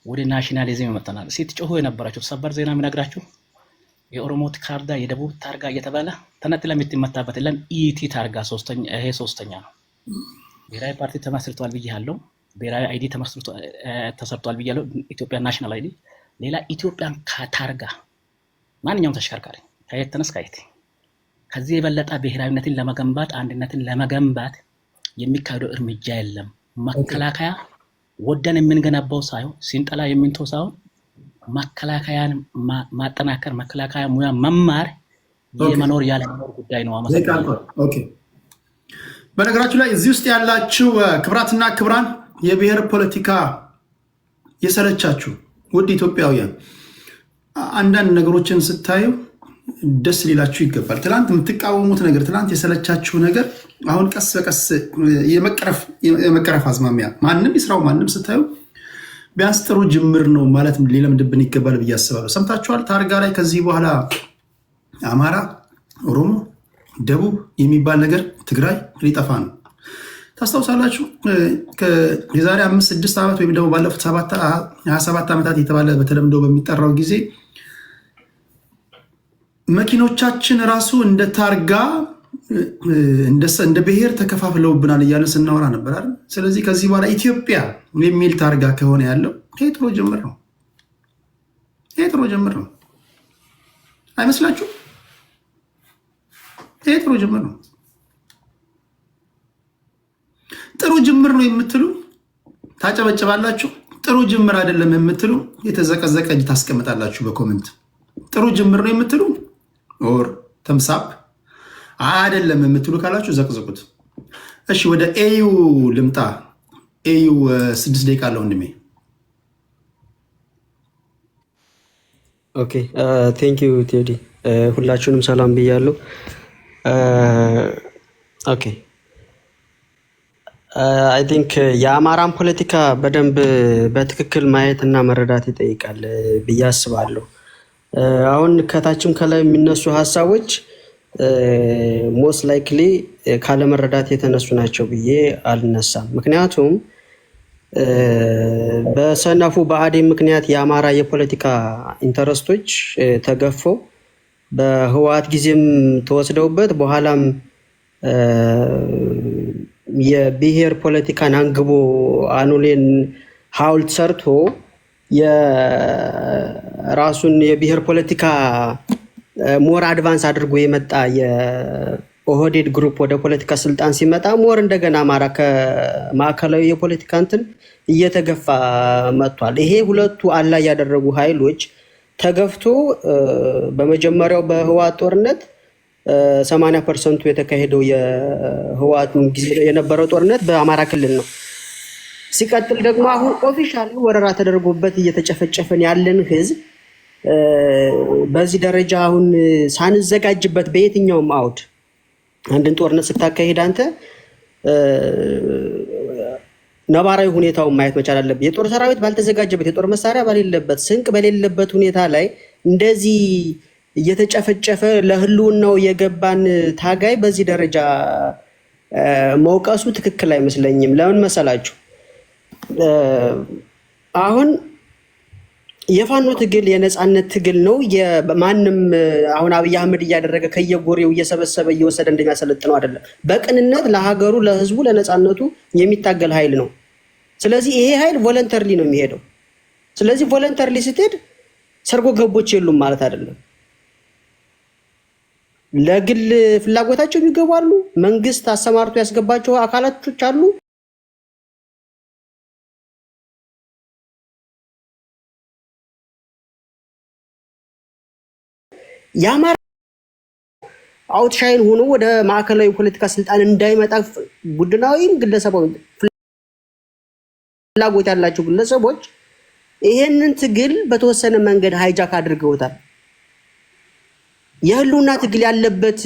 ወደ ናሽናሊዝም መጥተናል። ስትጮሁ የነበራችሁ ሰበር ዜና የሚነግራችሁ የኦሮሞ ታርጋ የደቡብ ታርጋ እየተባለ ተነጥላ የምትመታበት ለም ኢቲ ታርጋ ሶስተኛ ነው። ብሔራዊ ፓርቲ ተመስርቷል ብያለሁ። ብሔራዊ አይዲ ተሰርቷል ብያለሁ። ኢትዮጵያ ናሽናል አይዲ ሌላ ኢትዮጵያን ታርጋ ማንኛውም ተሽከርካሪ ከየት ተነስ ከየት ከዚህ የበለጠ ብሔራዊነትን ለመገንባት አንድነትን ለመገንባት የሚካሄደው እርምጃ የለም። መከላከያ ወደን የምንገነባው ሳይሆን ሲንጠላ የምንተው ሳይሆን መከላከያን ማጠናከር መከላከያ ሙያ መማር የመኖር ያለ መኖር ጉዳይ ነው። ኦኬ። በነገራችሁ ላይ እዚህ ውስጥ ያላችሁ ክብራትና ክብራን የብሔር ፖለቲካ የሰለቻችሁ ውድ ኢትዮጵያውያን አንዳንድ ነገሮችን ስታዩ ደስ ሊላችሁ ይገባል። ትላንት የምትቃወሙት ነገር፣ ትላንት የሰለቻችሁ ነገር አሁን ቀስ በቀስ የመቀረፍ አዝማሚያ ማንም ይስራው ማንም ስታዩ ቢያንስ ጥሩ ጅምር ነው ማለት ሊለምድብን ይገባል ብዬ አስባለሁ። ሰምታችኋል። ታርጋ ላይ ከዚህ በኋላ አማራ፣ ኦሮሞ፣ ደቡብ የሚባል ነገር ትግራይ ሊጠፋ ነው። ታስታውሳላችሁ የዛሬ 5-6 ዓመት ወይም ደግሞ ባለፉት 27 ዓመታት የተባለ በተለምዶ በሚጠራው ጊዜ መኪኖቻችን ራሱ እንደ ታርጋ እንደ ብሔር ተከፋፍለውብናል እያለን ስናወራ ነበር አይደል? ስለዚህ ከዚህ በኋላ ኢትዮጵያ የሚል ታርጋ ከሆነ ያለው ይሄ ጥሩ ጅምር ነው። ይሄ ጥሩ ጅምር ነው አይመስላችሁ? ይሄ ጥሩ ጅምር ነው። ጥሩ ጅምር ነው የምትሉ ታጨበጭባላችሁ። ጥሩ ጅምር አይደለም የምትሉ የተዘቀዘቀ እጅ ታስቀምጣላችሁ በኮሜንት። ጥሩ ጅምር ነው የምትሉ ኦር ተምሳፕ አይደለም የምትሉ ካላችሁ ዘቅዝቁት። እሺ ወደ ኤዩ ልምጣ። ኤዩ 6 ደቂቃ አለው ወንድሜ። ኦኬ ቴንክ ዩ ቴዲ፣ ሁላችሁንም ሰላም ብያለሁ። ኦኬ አይ ቲንክ የአማራን ፖለቲካ በደንብ በትክክል ማየት እና መረዳት ይጠይቃል ብዬ አስባለሁ። አሁን ከታችም ከላይ የሚነሱ ሀሳቦች ሞስት ላይክሊ ካለመረዳት የተነሱ ናቸው ብዬ አልነሳም። ምክንያቱም በሰነፉ ብአዴን ምክንያት የአማራ የፖለቲካ ኢንተረስቶች ተገፈው በህወሓት ጊዜም ተወስደውበት በኋላም የብሔር ፖለቲካን አንግቦ አኖሌን ሐውልት ሰርቶ የራሱን የብሔር ፖለቲካ ሞር አድቫንስ አድርጎ የመጣ የኦህዴድ ግሩፕ ወደ ፖለቲካ ስልጣን ሲመጣ ሞር እንደገና አማራ ከማዕከላዊ የፖለቲካ እንትን እየተገፋ መጥቷል። ይሄ ሁለቱ አላይ ያደረጉ ኃይሎች ተገፍቶ በመጀመሪያው በህወሓት ጦርነት 80% የተካሄደው የህወሓት ጊዜ የነበረው ጦርነት በአማራ ክልል ነው። ሲቀጥል ደግሞ አሁን ኦፊሻሊ ወረራ ተደርጎበት እየተጨፈጨፈን ያለን ህዝብ በዚህ ደረጃ አሁን ሳንዘጋጅበት በየትኛውም አውድ አንድን ጦርነት ስታካሄድ አንተ ነባራዊ ሁኔታውን ማየት መቻል አለብህ። የጦር ሰራዊት ባልተዘጋጀበት፣ የጦር መሳሪያ በሌለበት፣ ስንቅ በሌለበት ሁኔታ ላይ እንደዚህ እየተጨፈጨፈ ለህልውናው የገባን ታጋይ በዚህ ደረጃ መውቀሱ ትክክል አይመስለኝም። ለምን መሰላችሁ? አሁን የፋኖ ትግል የነፃነት ትግል ነው። ማንም አሁን አብይ አህመድ እያደረገ ከየጎሬው እየሰበሰበ እየወሰደ እንደሚያሰለጥነው አይደለም። በቅንነት ለሀገሩ፣ ለህዝቡ፣ ለነፃነቱ የሚታገል ኃይል ነው። ስለዚህ ይሄ ኃይል ቮለንተርሊ ነው የሚሄደው። ስለዚህ ቮለንተርሊ ስትሄድ ሰርጎ ገቦች የሉም ማለት አይደለም። ለግል ፍላጎታቸው የሚገቡ አሉ። መንግስት አሰማርቶ ያስገባቸው አካላቶች አሉ። የአማራ አውትሻይን ሆኖ ወደ ማዕከላዊ ፖለቲካ ስልጣን እንዳይመጣ ቡድናዊም ግለሰባዊ ፍላጎት ያላቸው ግለሰቦች ይሄንን ትግል በተወሰነ መንገድ ሃይጃክ አድርገውታል። የህልውና ትግል ያለበት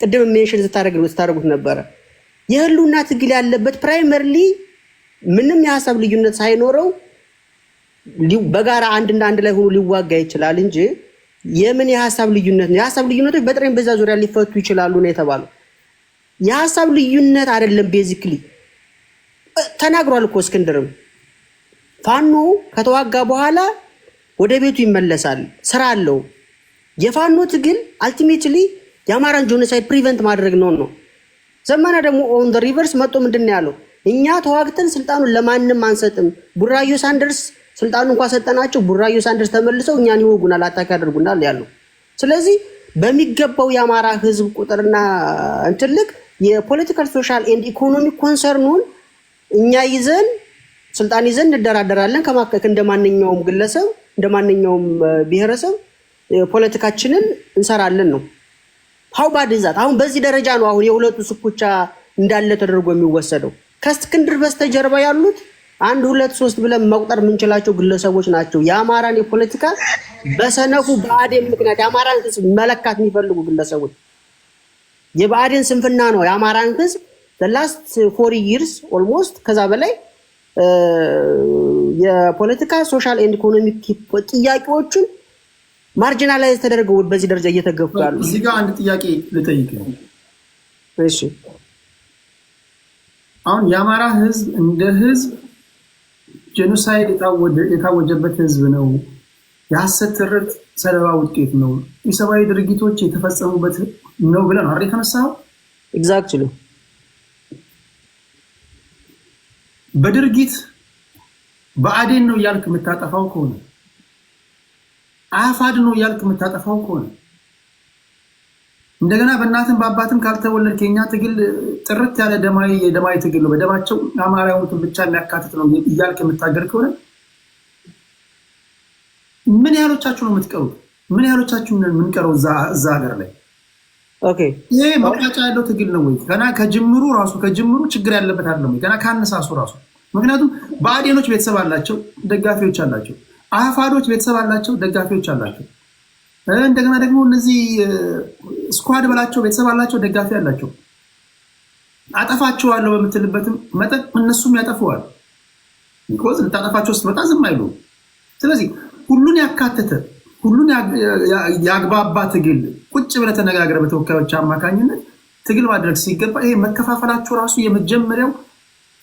ቅድም ሜንሽን ስታደርጉት ነበረ። የህልውና ትግል ያለበት ፕራይመሪሊ ምንም የሀሳብ ልዩነት ሳይኖረው በጋራ አንድና አንድ ላይ ሆኖ ሊዋጋ ይችላል እንጂ የምን የሀሳብ ልዩነት ነው? የሀሳብ ልዩነቶች በጠረጴዛ ዙሪያ ሊፈቱ ይችላሉ ነው የተባለው። የሀሳብ ልዩነት አይደለም። ቤዚክሊ ተናግሯል እኮ እስክንድርም ፋኖ ከተዋጋ በኋላ ወደ ቤቱ ይመለሳል፣ ስራ አለው። የፋኖ ትግል አልቲሜትሊ የአማራን ጆኖሳይድ ፕሪቨንት ማድረግ ነው። ዘመነ ደግሞ ኦን ዘ ሪቨርስ መጥቶ ምንድን ነው ያለው? እኛ ተዋግተን ስልጣኑን ለማንም አንሰጥም። ቡራዮ ሳንደርስ ስልጣኑን እንኳን ሰጠናቸው፣ ቡራዮ ሳንደርስ ተመልሰው እኛን ይወጉናል፣ አታክ ያደርጉናል ያለው። ስለዚህ በሚገባው የአማራ ህዝብ ቁጥርና እንትልቅ የፖለቲካል ሶሻል ኤንድ ኢኮኖሚክ ኮንሰርኑን እኛ ይዘን ስልጣን ይዘን እንደራደራለን እንደ ማንኛውም ግለሰብ እንደ ማንኛውም ብሔረሰብ ፖለቲካችንን እንሰራለን ነው። ሀው ባድ ዛት አሁን በዚህ ደረጃ ነው አሁን የሁለቱ ስኩቻ እንዳለ ተደርጎ የሚወሰደው። ከእስክንድር በስተጀርባ ያሉት 1 2 3 ብለን መቁጠር የምንችላቸው ግለሰቦች ናቸው። የአማራን የፖለቲካ በሰነፉ ብአዴን ምክንያት የአማራን ህዝብ መለካት የሚፈልጉ ግለሰቦች። የብአዴን ስንፍና ነው የአማራን ህዝብ ላስት 4 years ኦልሞስት ከዛ በላይ የፖለቲካ ሶሻል ኤንድ ኢኮኖሚክ ጥያቄዎችን ማርጂናላይዝ ተደርገው በዚህ ደረጃ እየተገፉ ያሉ። እዚህ ጋር አንድ ጥያቄ ልጠይቅ ነው። እሺ አሁን የአማራ ህዝብ እንደ ህዝብ ጄኖሳይድ የታወጀበት ህዝብ ነው። የሐሰት ትርክት ሰለባ ውጤት ነው። የሰብአዊ ድርጊቶች የተፈጸሙበት ነው ብለን አሬ ተነሳው። ኤግዛክትሊ በድርጊት ብአዴን ነው ያልክ የምታጠፋው ከሆነ አፋድ ነው ያልክ የምታጠፋው ከሆነ እንደገና በእናትም በአባትም ካልተወለድክ የኛ ትግል ጥርት ያለ የደማዊ ትግል ነው፣ በደማቸው አማራ የሆኑትን ብቻ የሚያካትት ነው እያልክ የምታገር ከሆነ ምን ያህሎቻችሁ ነው የምትቀሩት? ምን ያህሎቻችሁ የምንቀረው እዛ ሀገር ላይ? ይሄ መቋጫ ያለው ትግል ነው ወይ? ገና ከጅምሩ ችግር ያለበት አይደለም ወይ? ገና ካነሳሱ ራሱ። ምክንያቱም ብአዴኖች ቤተሰብ አላቸው፣ ደጋፊዎች አላቸው። አፋዶች ቤተሰብ አላቸው፣ ደጋፊዎች አላቸው። እንደገና ደግሞ እነዚህ ስኳድ በላቸው ቤተሰብ አላቸው፣ ደጋፊ አላቸው። አጠፋቸዋለሁ በምትልበትም መጠን እነሱም ያጠፉዋል። ቢኮዝ ልታጠፋቸው ስትመጣ ዝም አይሉ። ስለዚህ ሁሉን ያካተተ ሁሉን ያግባባ ትግል ቁጭ ብለህ ተነጋግረህ በተወካዮች አማካኝነት ትግል ማድረግ ሲገባ ይሄ መከፋፈላችሁ ራሱ የመጀመሪያው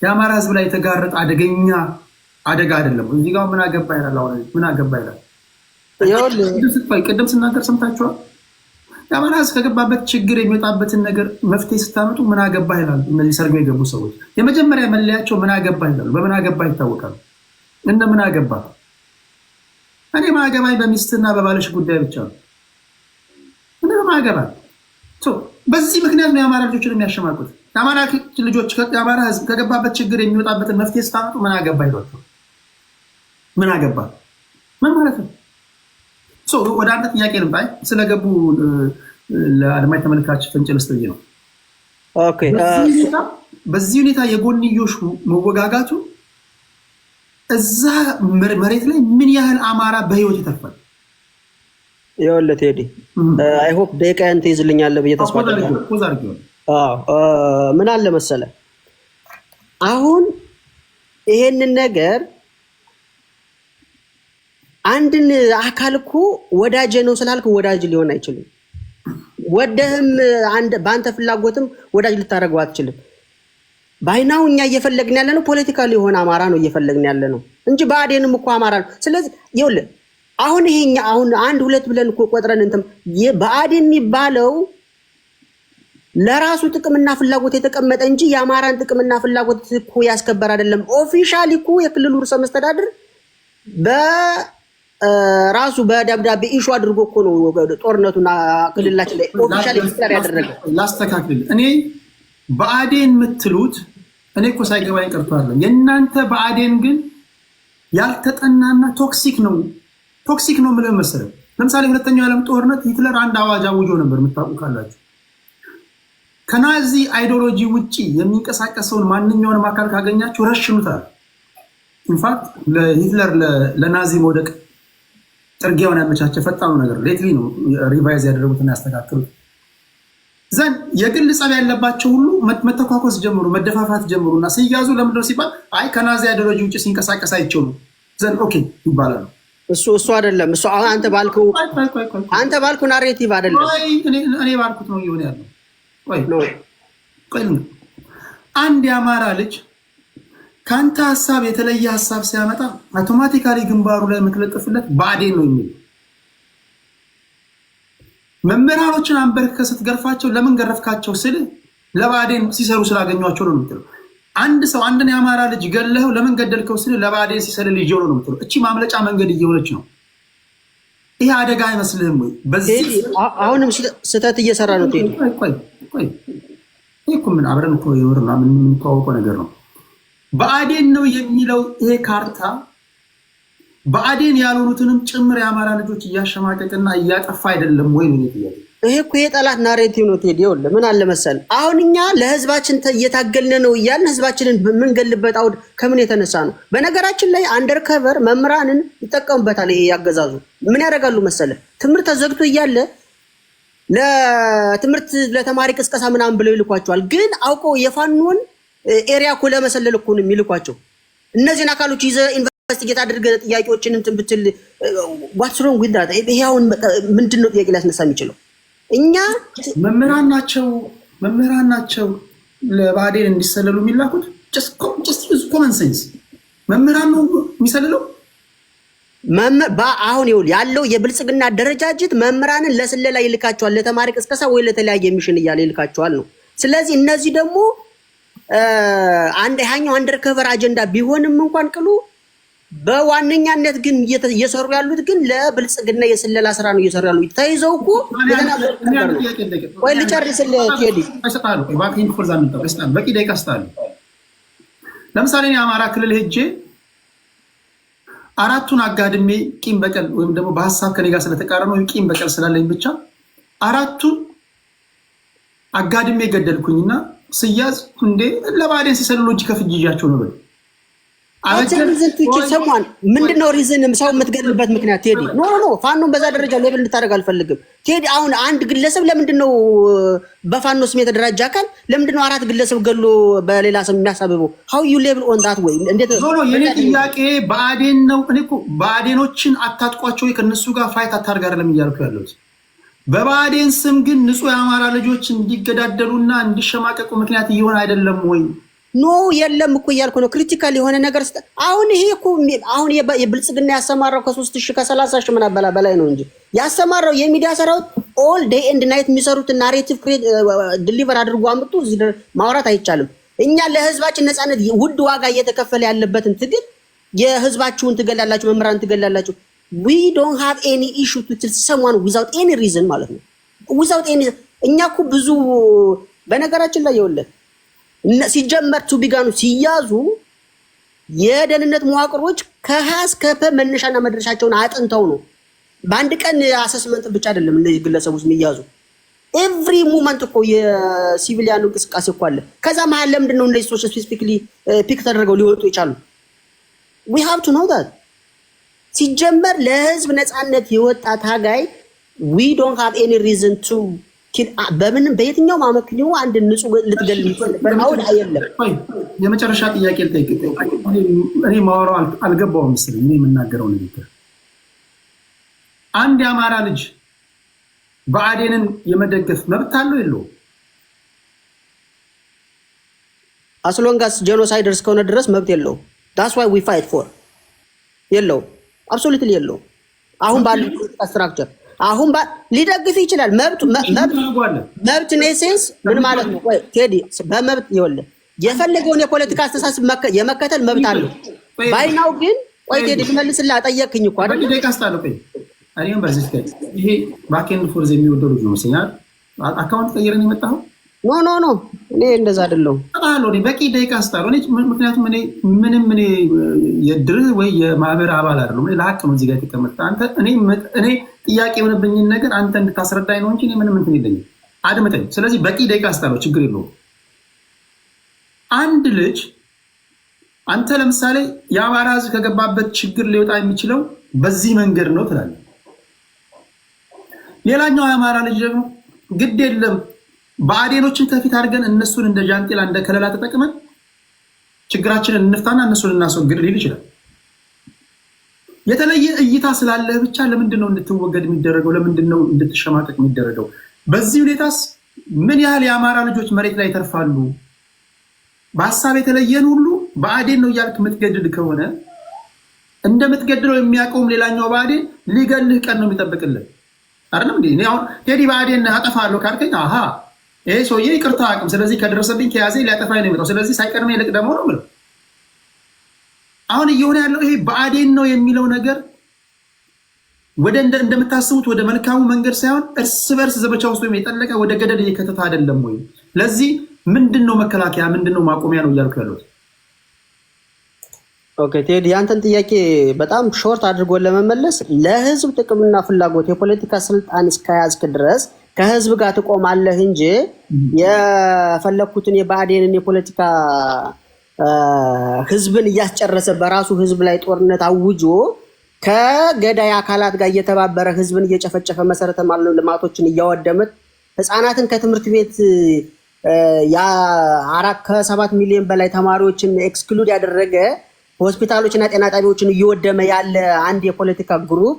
የአማራ ሕዝብ ላይ የተጋረጠ አደገኛ አደጋ አይደለም። እዚህ ጋር ምን አገባ ይላል። አሁን ምን አገባ ይላል። ቅድም ስናገር ሰምታችኋል። የአማራ ሕዝብ ከገባበት ችግር የሚወጣበትን ነገር መፍትሄ ስታመጡ ምን አገባ ይላል። እነዚህ ሰርገው የገቡ ሰዎች የመጀመሪያ መለያቸው ምን አገባ ይላሉ። በምን አገባ ይታወቃሉ። እነ ምን አገባ እኔ ማገባኝ በሚስትና በባለሽ ጉዳይ ብቻ ነው። እኔ ማገባኝ በዚህ ምክንያት ነው የአማራ ልጆችን የሚያሸማቁት። የአማራ ልጆች የአማራ ሕዝብ ከገባበት ችግር የሚወጣበትን መፍትሄ ስታመጡ ምን አገባ ይሏቸው። ምን አገባ ምን ማለት ነው? ወደ አንድ ጥያቄ ልምጣ። ስለገቡ ለአድማጭ ተመልካች ፍንጭ ልስጥ ነው። በዚህ ሁኔታ የጎንዮሽ መወጋጋቱ እዛ መሬት ላይ ምን ያህል አማራ በህይወት ይተርፋል? ይኸውልህ ቴዲ አይ ሆፕ ደቂቃህን ትይዝልኛለህ ብዬ ተስፋ አደርጋለሁ። ምን አለ መሰለህ አሁን ይሄንን ነገር አንድን አካል እኮ ወዳጅ ነው ስላልክ ወዳጅ ሊሆን አይችልም። ወደህም በአንተ ፍላጎትም ወዳጅ ልታደርገው አትችልም። ባይናው እኛ እየፈለግን ያለ ነው ፖለቲካሊ የሆነ አማራ ነው እየፈለግን ያለ ነው እንጂ ብአዴንም እኮ አማራ ነው። ስለዚህ ይኸውልህ አሁን ይሄኛ አሁን አንድ ሁለት ብለን እኮ ቆጥረን እንትን ብአዴን የሚባለው ለራሱ ጥቅምና ፍላጎት የተቀመጠ እንጂ የአማራን ጥቅምና ፍላጎት እኮ ያስከበር አይደለም። ኦፊሻሊ እኮ የክልሉ ርዕሰ መስተዳድር በራሱ በደብዳቤ ኢሹ አድርጎ እኮ ነው ጦርነቱና ክልላችን ላይ ኦፊሻሊ ዲክላር ያደረገው። ላስተካክል እኔ ብአዴን የምትሉት እኔ እኮ ሳይገባኝ ቀርቶ አይደለም። የእናንተ ብአዴን ግን ያልተጠናና ቶክሲክ ነው የምልህ መሰለህ። ለምሳሌ ሁለተኛው የዓለም ጦርነት ሂትለር አንድ አዋጅ አውጆ ነበር፣ የምታውቁ ካላችሁ። ከናዚ አይዲዮሎጂ ውጪ የሚንቀሳቀሰውን ማንኛውንም አካል ካገኛችሁ ረሽኑታል። ኢንፋክት ለሂትለር ለናዚ መውደቅ ጥርጊያውን ያመቻቸ ፈጣኑ ነገር ሌትሊ ነው ሪቫይዝ ያደረጉትና ያስተካክሉት። ዘን የግል ጸብ ያለባቸው ሁሉ መተኳኮስ ጀምሩ፣ መደፋፋት ጀምሩ እና ሲያዙ ለምንድነው ሲባል አይ ከናዚ አይዲዮሎጂ ውጭ ሲንቀሳቀስ አይቸው ነው ዘን ኦኬ ይባላል። እሱ አይደለም። እሱ አንተ ባልከው ናሬቲቭ አይደለም። እኔ ባልኩት ነው ይሆን ያለው። አንድ የአማራ ልጅ ከአንተ ሀሳብ የተለየ ሀሳብ ሲያመጣ አውቶማቲካሊ ግንባሩ ላይ የምትለጥፍለት ብአዴን ነው የሚል መምህራኖችን አንበርክከህ ስትገርፋቸው ለምን ገረፍካቸው ስል ለብአዴን ሲሰሩ ስላገኟቸው ነው የምትለው። አንድ ሰው አንድን የአማራ ልጅ ገለኸው ለምን ገደልከው ስል ለብአዴን ሲሰልል ይዤው ነው የምትለው። እቺ ማምለጫ መንገድ እየሆነች ነው። ይሄ አደጋ አይመስልህም ወይ? በዚህ አሁንም ስህተት እየሰራ ነው። ቆይ እኮ ምን አብረን እኮ ይወርና ምን የምንተዋወቀው ነገር ነው። ብአዴን ነው የሚለው ይሄ ካርታ ብአዴን ያልሆኑትንም ጭምር የአማራ ልጆች እያሸማቀቅና እያጠፋ አይደለም ወይ ነው ጥያቄ። ይሄ እኮ የጠላት ናሬቲቭ ነው ቴዲ። ይኸውልህ ምን አለ መሰል አሁን እኛ ለህዝባችን እየታገልን ነው እያልን ህዝባችንን የምንገልበት አውድ ከምን የተነሳ ነው? በነገራችን ላይ አንደርከቨር መምህራንን ይጠቀሙበታል። ይሄ ያገዛዙ ምን ያደርጋሉ መሰለ ትምህርት ተዘግቶ እያለ ለትምህርት ለተማሪ ቅስቀሳ ምናምን ብለው ይልኳቸዋል። ግን አውቀው የፋኖን ኤሪያ እኮ ለመሰለል እኮ ነው የሚልኳቸው። እነዚህን አካሎች ይዘህ ኢንቨስቲጌት አድርገህ ጥያቄዎችን እንትን ብትል ዋትስ ሮንግ ዊዝ ዳት? ይሄ አሁን ምንድን ነው ጥያቄ ሊያስነሳ የሚችለው? እኛ መምህራን ናቸው ለብአዴን እንዲሰለሉ የሚላኩት። ኮመን ሴንስ መምህራን ነው የሚሰልለው። አሁን ይኸውልህ ያለው የብልጽግና አደረጃጀት መምህራንን ለስለላ ይልካቸዋል፣ ለተማሪ ቅስቀሳ ወይ ለተለያየ ሚሽን እያለ ይልካቸዋል ነው። ስለዚህ እነዚህ ደግሞ ያኛው አንደርከቨር አጀንዳ ቢሆንም እንኳን ቅሉ በዋነኛነት ግን እየሰሩ ያሉት ግን ለብልጽግና የስለላ ስራ ነው እየሰሩ ያሉት። ተይዘው እኮ ወይ ልጨርስልህ ቴዲ በቂ ደቂቃ ስጣሉ። ለምሳሌ እኔ አማራ ክልል ሄጄ አራቱን አጋድሜ ቂም በቀል ወይም ደግሞ በሀሳብ ከኔ ጋር ስለተቃረኑ ወይም ቂም በቀል ስላለኝ ብቻ አራቱን አጋድሜ ገደልኩኝና ስያዝ እንዴ ለባዴን ሲሰልሉ እጅ ከፍጅ ይዣቸው ነው። ሰሟን ምንድነው ሪዝን ሰው የምትገድልበት ምክንያት ቴዲ? ኖ ፋኖን በዛ ደረጃ ሌብል እንድታደርግ አልፈልግም ቴዲ። አሁን አንድ ግለሰብ ለምንድነው በፋኖ ስም የተደራጀ አካል ለምንድነው አራት ግለሰብ ገሎ በሌላ ስም የሚያሳብበው? how you level on that way? እንዴት ነው የኔ ጥያቄ? በአዴን ነው። እኔ እኮ በአዴኖችን አታጥቋቸው ከነሱ ጋር ፋይት አታርግ አይደለም እያልኩ ያለሁት። በባዴን ስም ግን ንጹህ የአማራ ልጆች እንዲገዳደሉና እንዲሸማቀቁ ምክንያት እየሆነ አይደለም ወይ? ኖ የለም እኮ እያልኩ ነው። ክሪቲካል የሆነ ነገር አሁን ይሄ እኮ አሁን የብልጽግና ያሰማራው ከ3000 ከ30,000 ምን በላይ ነው እንጂ ያሰማራው የሚዲያ ሰራዊት ኦል ዴይ ኤንድ ናይት የሚሰሩት ናሬቲቭ ዲሊቨር አድርጎ አምጡ ማውራት አይቻልም። እኛ ለህዝባችን ነፃነት ውድ ዋጋ እየተከፈለ ያለበትን ትግል የህዝባችሁን ትገላላችሁ፣ መምህራን ትገላላችሁ። we don't have any issue to tell someone without any reason ማለት ነው። without any እኛ እኮ ብዙ በነገራችን ላይ ይወለድ ሲጀመር ቱቢጋኑ ሲያዙ የደህንነት መዋቅሮች ከሀ እስከ ፐ መነሻና መድረሻቸውን አጥንተው ነው። በአንድ ቀን አሰስመንት ብቻ አይደለም እነዚህ ግለሰቦች የሚያዙ ኤቭሪ ሞመንት እኮ የሲቪሊያኑ እንቅስቃሴ እኮ አለ። ከዛ መሀል ለምንድን ነው እነዚህ ሰዎች ስፔሲፊክሊ ፒክ ተደርገው ሊወጡ የቻሉ? we have to know that ሲጀመር ለህዝብ ነፃነት የወጣ ታጋይ we don't have any reason to በምንም በየትኛው ማመክንዮ አንድ ንጹህ ልትገል በአውድ አይደለም። የመጨረሻ ጥያቄ ልጠይቅ። እኔ ማወራው አልገባውም መሰለኝ እኔ የምናገረው ንግግር። አንድ የአማራ ልጅ ብአዴንን የመደገፍ መብት አለው የለውም? አስሎንጋስ ጄኖሳይደር እስከሆነ ድረስ መብት የለውም። that's why we fight for የለውም። አብሶሉትሊ የለውም። አሁን ባለው ስትራክቸር አሁን ሊደግፍ ይችላል። መብት ኔሴንስ ምን ማለት ነው? ቆይ ቴዲ በመብት ይወለ የፈለገውን የፖለቲካ አስተሳሰብ የመከተል መብት አለው። ባይናው ግን ቆይ ቴዲ ልመልስልህ ጠየቅኝ እኮ አይደል? ደቂቃ አስታለው። ቆይ አሪም በዚህ ይሄ ባኬንድ ፎርዝ የሚወደው ልጅ ነው መሰለኝ። አካውንት ቀይረን የመጣው ኖ እኔ እንደዛ አይደለሁም። አጣለው በቂ ደቂቃ አስታለው። ምክንያቱም እኔ ምንም የድር ወይ የማህበር አባል አይደለም። እኔ ለሀቅ ነው እዚህ ጋር የተቀመጥኩት። አንተ እኔ ጥያቄ የሆነብኝን ነገር አንተ እንድታስረዳኝ ነው እንጂ እኔ ምንም እንትን የለኝም። አድምጠኝ። ስለዚህ በቂ ደቂቃ አስታለው፣ ችግር የለውም። አንድ ልጅ አንተ ለምሳሌ የአማራ ሕዝብ ከገባበት ችግር ሊወጣ የሚችለው በዚህ መንገድ ነው ትላለህ። ሌላኛው የአማራ ልጅ ደግሞ ግድ የለም ብአዴኖችን ከፊት አድርገን እነሱን እንደ ጃንጥላ እንደ ከለላ ተጠቅመን ችግራችንን እንፍታና እነሱን እናስወግድ ሊል ይችላል። የተለየ እይታ ስላለህ ብቻ ለምንድን ነው እንድትወገድ የሚደረገው? ለምንድን ነው እንድትሸማቀቅ የሚደረገው? በዚህ ሁኔታስ ምን ያህል የአማራ ልጆች መሬት ላይ ይተርፋሉ? በሀሳብ የተለየን ሁሉ ብአዴን ነው እያልክ የምትገድል ከሆነ እንደምትገድለው የሚያውቀውም ሌላኛው ብአዴን ሊገልህ ቀን ነው የሚጠብቅልን አይደለም እንዴ? አሁን ቴዲ ብአዴን አጠፋለሁ ካልከኝ አሃ ይሄ ሰውዬ ይቅርታ አቅም ስለዚህ ከደረሰብኝ ከያዘኝ ሊያጠፋኝ ነው የሚመጣው፣ ስለዚህ ሳይቀድመኝ ይልቅ ደግሞ ነው የምለው። አሁን እየሆነ ያለው ይሄ ብአዴን ነው የሚለው ነገር ወደ እንደምታስቡት ወደ መልካሙ መንገድ ሳይሆን እርስ በርስ ዘመቻ ውስጥ ወይም የጠለቀ ወደ ገደል እየከተተ አይደለም ወይ? ለዚህ ምንድነው መከላከያ ምንድነው ማቆሚያ ነው እያልኩ ያለሁት። ኦኬ ቴዲ ያንተን ጥያቄ በጣም ሾርት አድርጎ ለመመለስ ለህዝብ ጥቅምና ፍላጎት የፖለቲካ ስልጣን እስከያዝክ ድረስ ከህዝብ ጋር ትቆማለህ እንጂ የፈለኩትን የብአዴንን የፖለቲካ ህዝብን እያስጨረሰ በራሱ ህዝብ ላይ ጦርነት አውጆ ከገዳይ አካላት ጋር እየተባበረ ህዝብን እየጨፈጨፈ መሰረተ ልማቶችን እያወደመ ህፃናትን ከትምህርት ቤት ከ7 ሚሊዮን በላይ ተማሪዎችን ኤክስክሉድ ያደረገ ሆስፒታሎችና ጤና ጣቢያዎችን እየወደመ ያለ አንድ የፖለቲካ ግሩፕ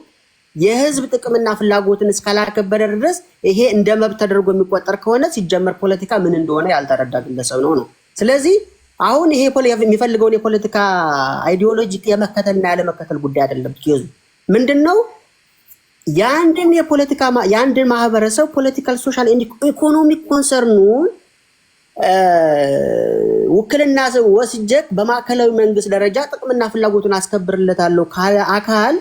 የህዝብ ጥቅምና ፍላጎትን እስካላከበረ ድረስ ይሄ እንደ መብት ተደርጎ የሚቆጠር ከሆነ ሲጀመር ፖለቲካ ምን እንደሆነ ያልተረዳ ግለሰብ ነው። ስለዚህ አሁን ይሄ የሚፈልገውን የፖለቲካ አይዲዮሎጂ የመከተልና ያለመከተል ጉዳይ አይደለም። ትይዙ ምንድነው የአንድን ማህበረሰብ ፖለቲካል ሶሻል ኢኮኖሚክ ኮንሰርኑን ውክልና ወስጀክ በማዕከላዊ መንግስት ደረጃ ጥቅምና ፍላጎቱን አስከብርለታለሁ አካል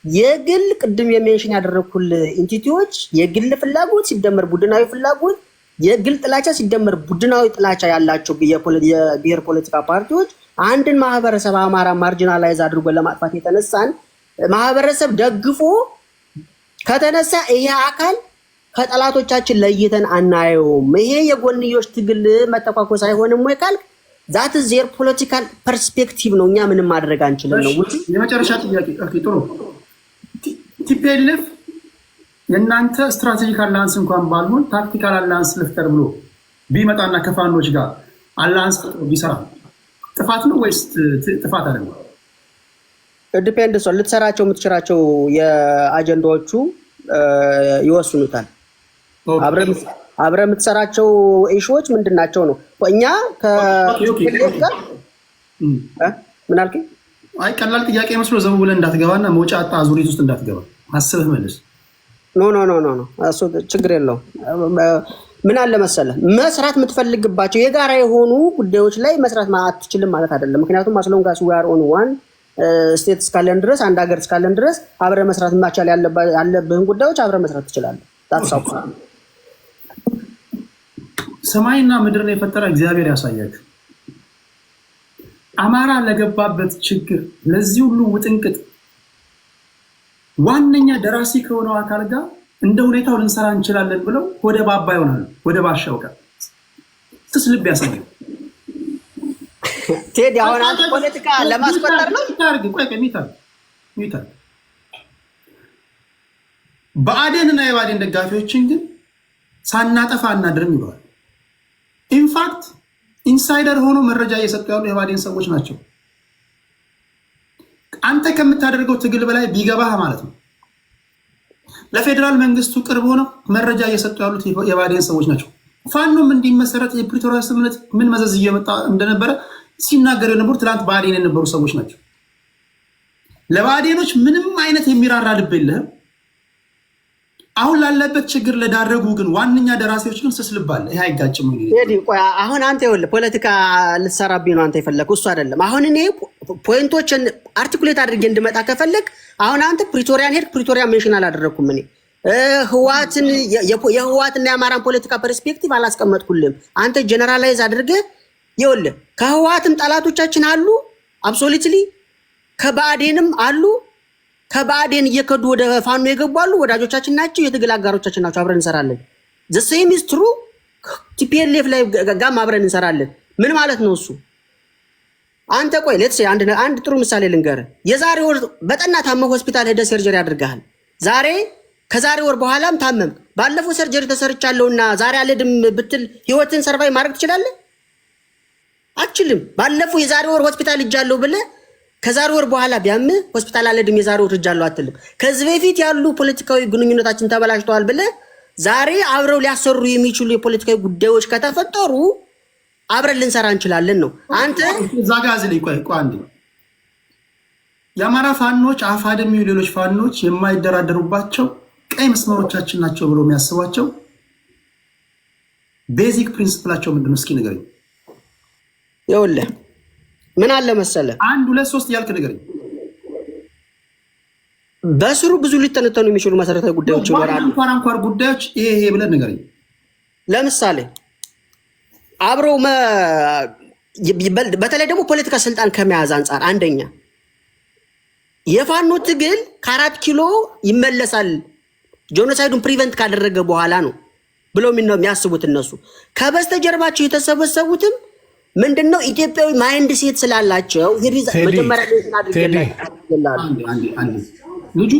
የግል ቅድም የሜንሽን ያደረኩል ኢንቲቲዎች የግል ፍላጎት ሲደመር ቡድናዊ ፍላጎት የግል ጥላቻ ሲደመር ቡድናዊ ጥላቻ ያላቸው የብሔር ፖለቲካ ፓርቲዎች አንድን ማህበረሰብ አማራ ማርጂናላይዝ አድርጎ ለማጥፋት የተነሳን ማህበረሰብ ደግፎ ከተነሳ ይሄ አካል ከጠላቶቻችን ለይተን አናየውም። ይሄ የጎንዮሽ ትግል መተኳኮስ አይሆንም ወይ ካልክ ዛት ዜር ፖለቲካል ፐርስፔክቲቭ ነው። እኛ ምንም ማድረግ አንችልም ነው። የመጨረሻ ጥያቄ ጥሩ ቲፒኤልኤፍ የእናንተ ስትራቴጂክ አላያንስ እንኳን ባልሆን ታክቲካል አላያንስ ልፍጠር ብሎ ቢመጣና ከፋኖች ጋር አላያንስ ቢሰራ ጥፋት ነው ወይስ ጥፋት አይደለም? ዲፔንድስ ልትሰራቸው የምትችላቸው የአጀንዳዎቹ ይወስኑታል። አብረ የምትሰራቸው ኢሹዎች ምንድናቸው ነው? እኛ ከቲፒኤልኤፍ ጋር ምን አልከኝ? አይ ቀላል ጥያቄ መስሎ ዘው ብለህ እንዳትገባና መውጫ አጣ አዙሪት ውስጥ እንዳትገባ አስበህ መልስ። ኖ እሱ ችግር የለውም። ምን አለ መሰለህ መስራት የምትፈልግባቸው የጋራ የሆኑ ጉዳዮች ላይ መስራት አትችልም ማለት አይደለም። ምክንያቱም አስሎን ጋር we are on one ስቴት እስካለን ድረስ አንድ ሀገር እስካለን ድረስ አብረ መስራት ማቻል ያለብህን ጉዳዮች አብረ መስራት ትችላለህ። ታሳውቁ ሰማይና ምድርን የፈጠረ እግዚአብሔር ያሳያችሁ። አማራ ለገባበት ችግር ለዚህ ሁሉ ውጥንቅጥ ዋነኛ ደራሲ ከሆነው አካል ጋር እንደ ሁኔታው ልንሰራ እንችላለን ብለው ወደ ባባ ይሆናሉ። ወደ ባሻው ጋር ስስ ልብ ያሳያል። ቴዲ አሁን አንተ ፖለቲካ ለማስቆጠር ነው ታርግ ቆይ ሚታል በአዴንና የባዴን ደጋፊዎችን ግን ሳናጠፋ እናድርም ይሏል። ኢንፋክት ኢንሳይደር ሆኖ መረጃ እየሰጡ ያሉ የባዴን ሰዎች ናቸው። አንተ ከምታደርገው ትግል በላይ ቢገባህ ማለት ነው። ለፌዴራል መንግስቱ ቅርብ ሆነው መረጃ እየሰጡ ያሉት የባዴን ሰዎች ናቸው። ፋኖም እንዲመሰረት የፕሪቶሪያ ስምምነት ምን መዘዝ እየመጣ እንደነበረ ሲናገሩ የነበሩ ትላንት ባዴን የነበሩ ሰዎች ናቸው። ለባዴኖች ምንም አይነት የሚራራ ልብ የለህም። አሁን ላለበት ችግር ለዳረጉ ግን ዋነኛ ደራሲዎች ግን ስስ ልብ አለ። ይሄ አይጋጭም። አሁን አንተ ይኸውልህ ፖለቲካ ልትሰራብኝ ነው አንተ የፈለግህ እሱ አይደለም። አሁን እኔ ፖይንቶችን አርቲኩሌት አድርጌ እንድመጣ ከፈለግ አሁን አንተ ፕሪቶሪያን ሄድክ። ፕሪቶሪያ ሜንሽን አላደረግኩም እኔ የህዋትና የአማራን ፖለቲካ ፐርስፔክቲቭ አላስቀመጥኩልም። አንተ ጀነራላይዝ አድርገህ ይኸውልህ ከህዋትም ጠላቶቻችን አሉ አብሶሉትሊ ከባዴንም አሉ ከባዴን እየከዱ ወደ ፋኖ የገባሉ ወዳጆቻችን ናቸው፣ የትግል አጋሮቻችን ናቸው። አብረን እንሰራለን። the same is true ቲፒኤልኤፍ ላይ ጋም አብረን እንሰራለን። ምን ማለት ነው እሱ? አንተ ቆይ ሌትስ አንድ ጥሩ ምሳሌ ልንገርህ። የዛሬ ወር በጠና ታመህ ሆስፒታል ሄደህ ሰርጀሪ አድርገሃል። ከዛሬ ወር በኋላም ታመም። ባለፈው ሰርጀሪ ተሰርቻለሁና ዛሬ አልሄድም ብትል ህይወትን ሰርቫይ ማድረግ ትችላለህ? አትችልም። ባለፈው የዛሬ ወር ሆስፒታል ሄጃለሁ ብለህ ከዛሬ ወር በኋላ ቢያምህ ሆስፒታል አልሄድም የዛሬ ወር ሄጃለሁ አትልም። ከዚህ በፊት ያሉ ፖለቲካዊ ግንኙነታችን ተበላሽተዋል ብለህ ዛሬ አብረው ሊያሰሩ የሚችሉ የፖለቲካዊ ጉዳዮች ከተፈጠሩ አብረን ልንሰራ እንችላለን ነው። አንተ ዛጋዝ ላይ ቆይ አንዴ የአማራ ፋኖች አፋድ የሚሉ ሌሎች ፋኖች የማይደራደሩባቸው ቀይ መስመሮቻችን ናቸው ብሎ የሚያስቧቸው ቤዚክ ፕሪንሲፕላቸው ምንድነው? እስኪ ንገረኝ። ይኸውልህ ምን አለ መሰለህ 1 2 3 ያልክ ንገረኝ። በስሩ ብዙ ሊተነተኑ የሚችሉ መሰረታዊ ጉዳዮች ይኖራሉ። አንኳር ጉዳዮች ይሄ ብለህ ንገረኝ። ለምሳሌ አብረው በተለይ ደግሞ ፖለቲካ ስልጣን ከመያዝ አንጻር አንደኛ የፋኖ ትግል ከ4 ኪሎ ይመለሳል ጄኖሳይዱን ፕሪቨንት ካደረገ በኋላ ነው ብለው የሚያስቡት እነሱ። ከበስተጀርባቸው የተሰበሰቡትም ምንድነው ኢትዮጵያዊ ማይንድ ሴት ስላላቸው መጀመሪያ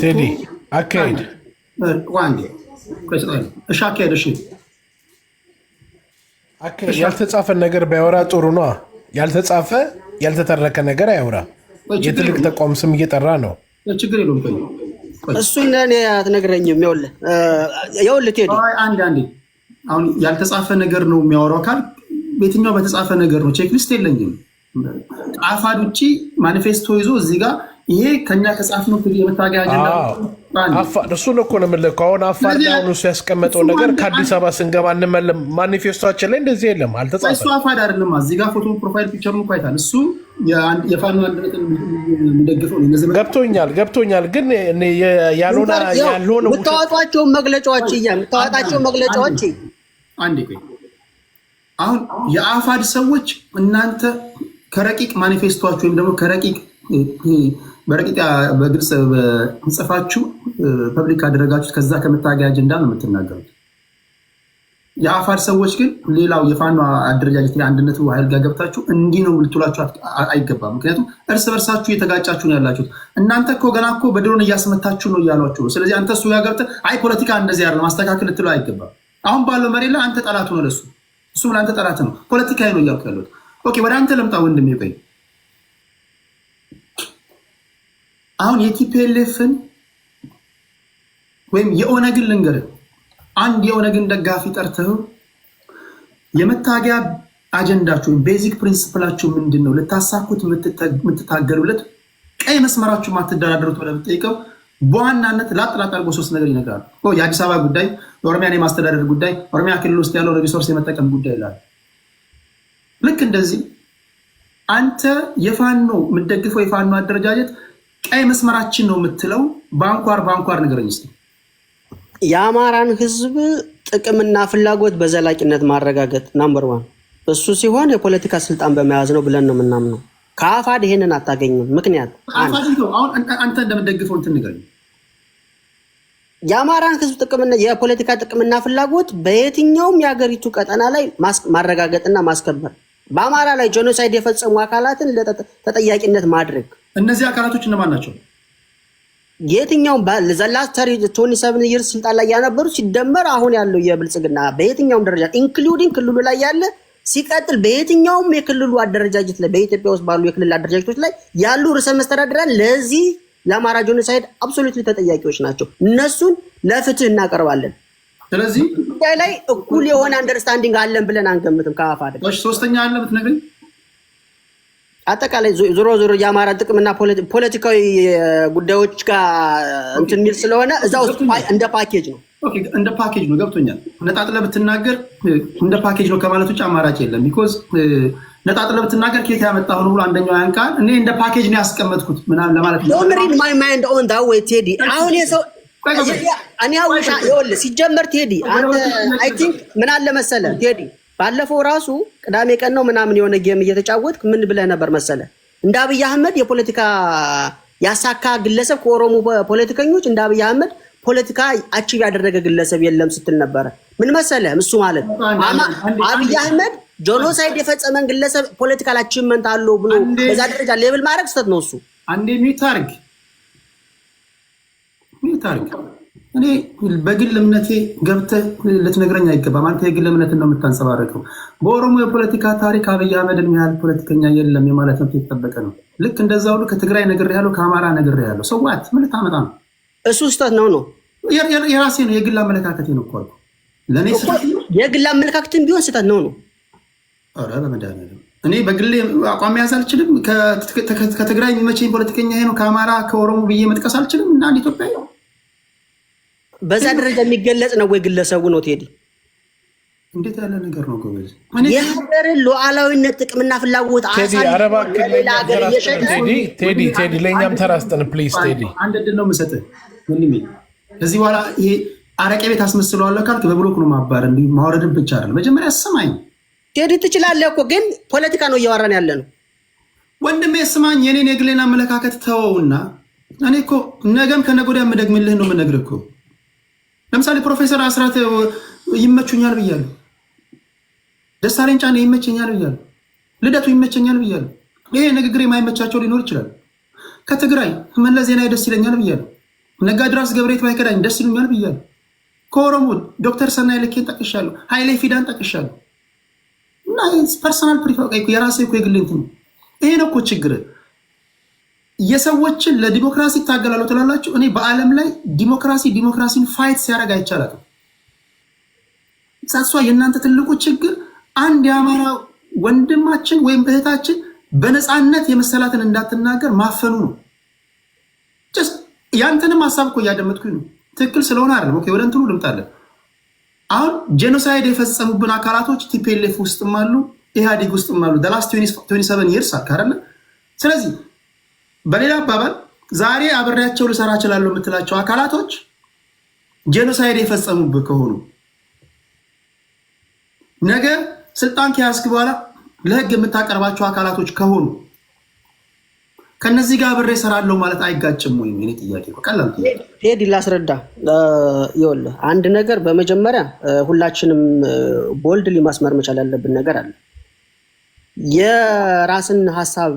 ቴዲ አካሄድ ያልተጻፈ ነገር ባያወራ ጥሩ ነው። ያልተጻፈ ያልተተረከ ነገር አያወራ። የትልቅ ተቋም ስም እየጠራ ነው። ችግር የለውም። እሱን እኔ አትነግረኝም። ይኸውልህ ቴዲ አንዴ አሁን ያልተጻፈ ነገር ነው የሚያወራው ካል በየትኛው በተጻፈ ነገር ነው? ቼክሊስት የለኝም። አፋድ ውጭ ማኒፌስቶ ይዞ እዚህ ጋር ይሄ ከኛ ከጻፍነው የመታገያ አጀንዳ እሱን እኮ ነው የምልከው። አሁን አፋር ላይ አሁን እሱ ያስቀመጠው ነገር ከአዲስ አበባ ስንገባ እንመለም ማኒፌስቶችን ላይ እንደዚህ የለም፣ አልተጻፈም። እሱ አፋድ አይደለም። እዚህ ጋር ፎቶ ፕሮፋይል ፒክቸሩን እኮ አይታል። እሱ የፋኖ አንድነትን የሚደግፈው ነው። ገብቶኛል። ግን ያልሆነ የምታወጧቸው መግለጫዎች አንዴ ቆይ። አሁን የአፋድ ሰዎች እናንተ ከረቂቅ ማኒፌስቶችሁ ወይም ደግሞ ከረቂቅ በረቂቅ በግልጽ ጽፋችሁ ፐብሊክ አደረጋችሁት ከዛ ከመታገያ አጀንዳ ነው የምትናገሩት። የአፋድ ሰዎች ግን ሌላው የፋኖ አደረጃጀት የአንድነቱ ኃይል ጋር ገብታችሁ እንዲህ ነው ልትሏችሁ አይገባም። ምክንያቱም እርስ በርሳችሁ እየተጋጫችሁ ነው ያላችሁት። እናንተ እኮ ገና እኮ በድሮን እያስመታችሁ ነው እያሏችሁ ነው። ስለዚህ አንተ እሱ ጋር ገብተህ አይ ፖለቲካ እንደዚህ ያለ ማስተካከል ልትለው አይገባም። አሁን ባለው መሬት ላይ አንተ ጠላቱ ነው ለሱ፣ እሱም ለአንተ ጠላት ነው። ፖለቲካ ነው እያልኩ ያለሁት። ኦኬ ወደ አንተ ለምጣ ወንድሜ። ቆይ አሁን የቲፒኤልኤፍን ወይም የኦነግን ልንገርህ፣ አንድ የኦነግን ደጋፊ ጠርተህ የመታገያ አጀንዳችሁ ወይም ቤዚክ ፕሪንሲፕላችሁ ምንድን ነው ልታሳኩት የምትታገሉለት ቀይ መስመራችሁ ማትደራደሩት ብለህ ብትጠይቀው በዋናነት ላጥላጥ አድርጎ 3 ነገር ይነግራሉ። የአዲስ አበባ ጉዳይ፣ የኦሮሚያን የማስተዳደር ጉዳይ፣ ኦሮሚያ ክልል ውስጥ ያለው ሪሶርስ የመጠቀም ጉዳይ ይላል። ልክ እንደዚህ አንተ የፋኖ የምትደግፈው የፋኖ አደረጃጀት ቀይ መስመራችን ነው የምትለው በአንኳር ንገረኝ እስኪ። የአማራን ሕዝብ ጥቅምና ፍላጎት በዘላቂነት ማረጋገጥ ናምበር 1 እሱ ሲሆን የፖለቲካ ስልጣን በመያዝ ነው ብለን ነው የምናምነው። ከአፋድ ይሄንን አታገኝም። ምክንያት አንተ እንደምትደግፈው እንትን ንገረኝ። የአማራን ሕዝብ ጥቅምና የፖለቲካ ጥቅምና ፍላጎት በየትኛውም የሀገሪቱ ቀጠና ላይ ማረጋገጥና ማስከበር፣ በአማራ ላይ ጄኖሳይድ የፈጸሙ አካላትን ተጠያቂነት ማድረግ። እነዚህ አካላቶች እነማን ናቸው? የትኛውም ዘላስት 27 ይርስ ስልጣን ላይ ያነበሩ ሲደመር አሁን ያለው የብልጽግና በየትኛውም ደረጃ ኢንክሉዲንግ ክልሉ ላይ ያለ ሲቀጥል በየትኛውም የክልሉ አደረጃጀት ላይ በኢትዮጵያ ውስጥ ባሉ የክልል አደረጃጀቶች ላይ ያሉ ርዕሰ መስተዳድራን ለዚህ ለአማራ ጄኖሳይድ አብሶሉትሊ ተጠያቂዎች ናቸው። እነሱን ለፍትህ እናቀርባለን። ስለዚህ ጉዳይ ላይ እኩል የሆነ አንደርስታንዲንግ አለን ብለን አንገምትም። ከአፋድ ሶስተኛ አለ ብትነግረኝ። አጠቃላይ ዞሮ የአማራ ጥቅምና ፖለቲካዊ ጉዳዮች ጋር እንትን የሚል ስለሆነ እዛ ውስጥ እንደ ፓኬጅ ነው። እንደ ፓኬጅ ነው። ገብቶኛል። ነጣጥለህ ብትናገር እንደ ፓኬጅ ነው ከማለት ውጭ አማራጭ የለም። ቢኮዝ ነጣጥለህ ብትናገር ኬት ያመጣሁ ነው ብሎ አንደኛው ያንቃል። እኔ እንደ ፓኬጅ ነው ያስቀመጥኩት ምናምን ለማለት ነው። ዶንት ሪድ ማይ ማይንድ ኦን ዳት ዌይ ቴዲ። አሁን የሰው እኔ አውሻ ይኸውልህ ሲጀመር ቴዲ አንተ አይ ቲንክ ምን አለ መሰለህ ቴዲ ባለፈው ራሱ ቅዳሜ ቀን ነው ምናምን የሆነ ጌም እየተጫወትክ ምን ብለህ ነበር መሰለህ? እንደ አብይ አህመድ የፖለቲካ ያሳካ ግለሰብ ከኦሮሞ ፖለቲከኞች እንደ አብይ አህመድ ፖለቲካ አቺቭ ያደረገ ግለሰብ የለም ስትል ነበረ። ምን መሰለህ እሱ ማለት አብይ አህመድ ጄኖሳይድ የፈጸመን ግለሰብ ፖለቲካል አቺቭመንት አለው ብሎ በዛ ደረጃ ሌብል ማድረግ ስተት ነው እሱ። አንዴ ሚታርግ እኔ በግል እምነቴ ገብተህ ልትነግረኝ አይገባም። አንተ የግል እምነትን ነው የምታንጸባረቀው። በኦሮሞ የፖለቲካ ታሪክ አብይ አህመድን ያህል ፖለቲከኛ የለም የማለት መብት የተጠበቀ ነው። ልክ እንደዛ ሁሉ ከትግራይ ነግሬሃለሁ፣ ከአማራ ነግሬሃለሁ። ሰዋት ምን ልታመጣ ነው? እሱ ስህተት ነው የራሴ ነው የግል አመለካከቴ ነው እኮ አልኩህ። ለእኔ የግል አመለካከትን ቢሆን ስህተት ነው። ኧረ በመድኃኒዓለም እኔ በግሌ አቋም መያዝ አልችልም። ከትግራይ የሚመቸኝ ፖለቲከኛ ይሄ ነው፣ ከአማራ ከኦሮሞ ብዬ መጥቀስ አልችልም። እና አንድ ኢትዮጵያ በዛ ደረጃ የሚገለጽ ነው ወይ ግለሰቡ ነው ቴዲ? እንዴት ያለ ነገር ነው ጎበዝ? የሀገርን ሉዓላዊነት ጥቅምና ፍላጎት ቴዲ ለእኛም ተራስጠን ፕሊዝ ቴዲ አንድ ዕድል ነው የምሰጥህ ወንድሜ። ከዚህ በኋላ ይሄ አረቄ ቤት አስመስለዋለሁ ካልክ በብሎክ ነው ማባረር፣ እንዲህ ማውረድን ብቻ አይደለም። መጀመሪያ ስማኝ ቴዲ፣ ትችላለህ እኮ ግን ፖለቲካ ነው እያወራን ያለ ነው ወንድሜ። ስማኝ፣ የኔን የግሌን አመለካከት ተወውና እኔ እኮ ነገም ከነገ ወዲያ የምደግምልህ ነው የምነግርህ እኮ። ለምሳሌ ፕሮፌሰር አስራት ይመቹኛል ብያለሁ። ደሳለኝ ጫኔ ይመቸኛል ብያለሁ። ልደቱ ይመቸኛል ብያለሁ። ይሄ ንግግር የማይመቻቸው ሊኖር ይችላል። ከትግራይ መለስ ዜናዊ ደስ ይለኛል ብያለሁ። ነጋድራስ ገብሬት ባይከዳኝ ደስ ይሉኛል ብያለሁ። ከኦሮሞ ዶክተር ሰናይ ልኬን ጠቅሻለሁ። ኃይሌ ፊዳን ጠቅሻለሁ። እና ፐርሰናል የራሴ እኮ የግል እንትን ነው። ይሄ ነው እኮ ችግር። የሰዎችን ለዲሞክራሲ ይታገላሉ ትላላችሁ። እኔ በዓለም ላይ ዲሞክራሲን ፋይት ሲያደርግ አይቻላል። ሳሷ የእናንተ ትልቁ ችግር አንድ የአማራ ወንድማችን ወይም እህታችን በነፃነት የመሰላትን እንዳትናገር ማፈኑ ነው። ያንተንም ሀሳብ እኮ እያደመጥኩኝ ነው። ትክክል ስለሆነ አይደለም። ኦኬ ወደ እንትኑ ልምጣለን። አሁን ጄኖሳይድ የፈጸሙብን አካላቶች ቲፒኤልኤፍ ውስጥም አሉ፣ ኢህአዴግ ውስጥም አሉ። ላስት 27 ይርስ አካረለ። ስለዚህ በሌላ አባባል ዛሬ አብሬያቸው ልሰራ እችላለሁ የምትላቸው አካላቶች ጄኖሳይድ የፈጸሙብህ ከሆኑ ነገ ስልጣን ከያዝክ በኋላ ለህግ የምታቀርባቸው አካላቶች ከሆኑ ከነዚህ ጋር አብሬ እሰራለሁ ማለት አይጋጭም ወይ? የኔ ጥያቄ ቀላል ሄድ ላስረዳ። ይኸውልህ አንድ ነገር በመጀመሪያ ሁላችንም ቦልድሊ ማስመር መቻል ያለብን ነገር አለ። የራስን ሀሳብ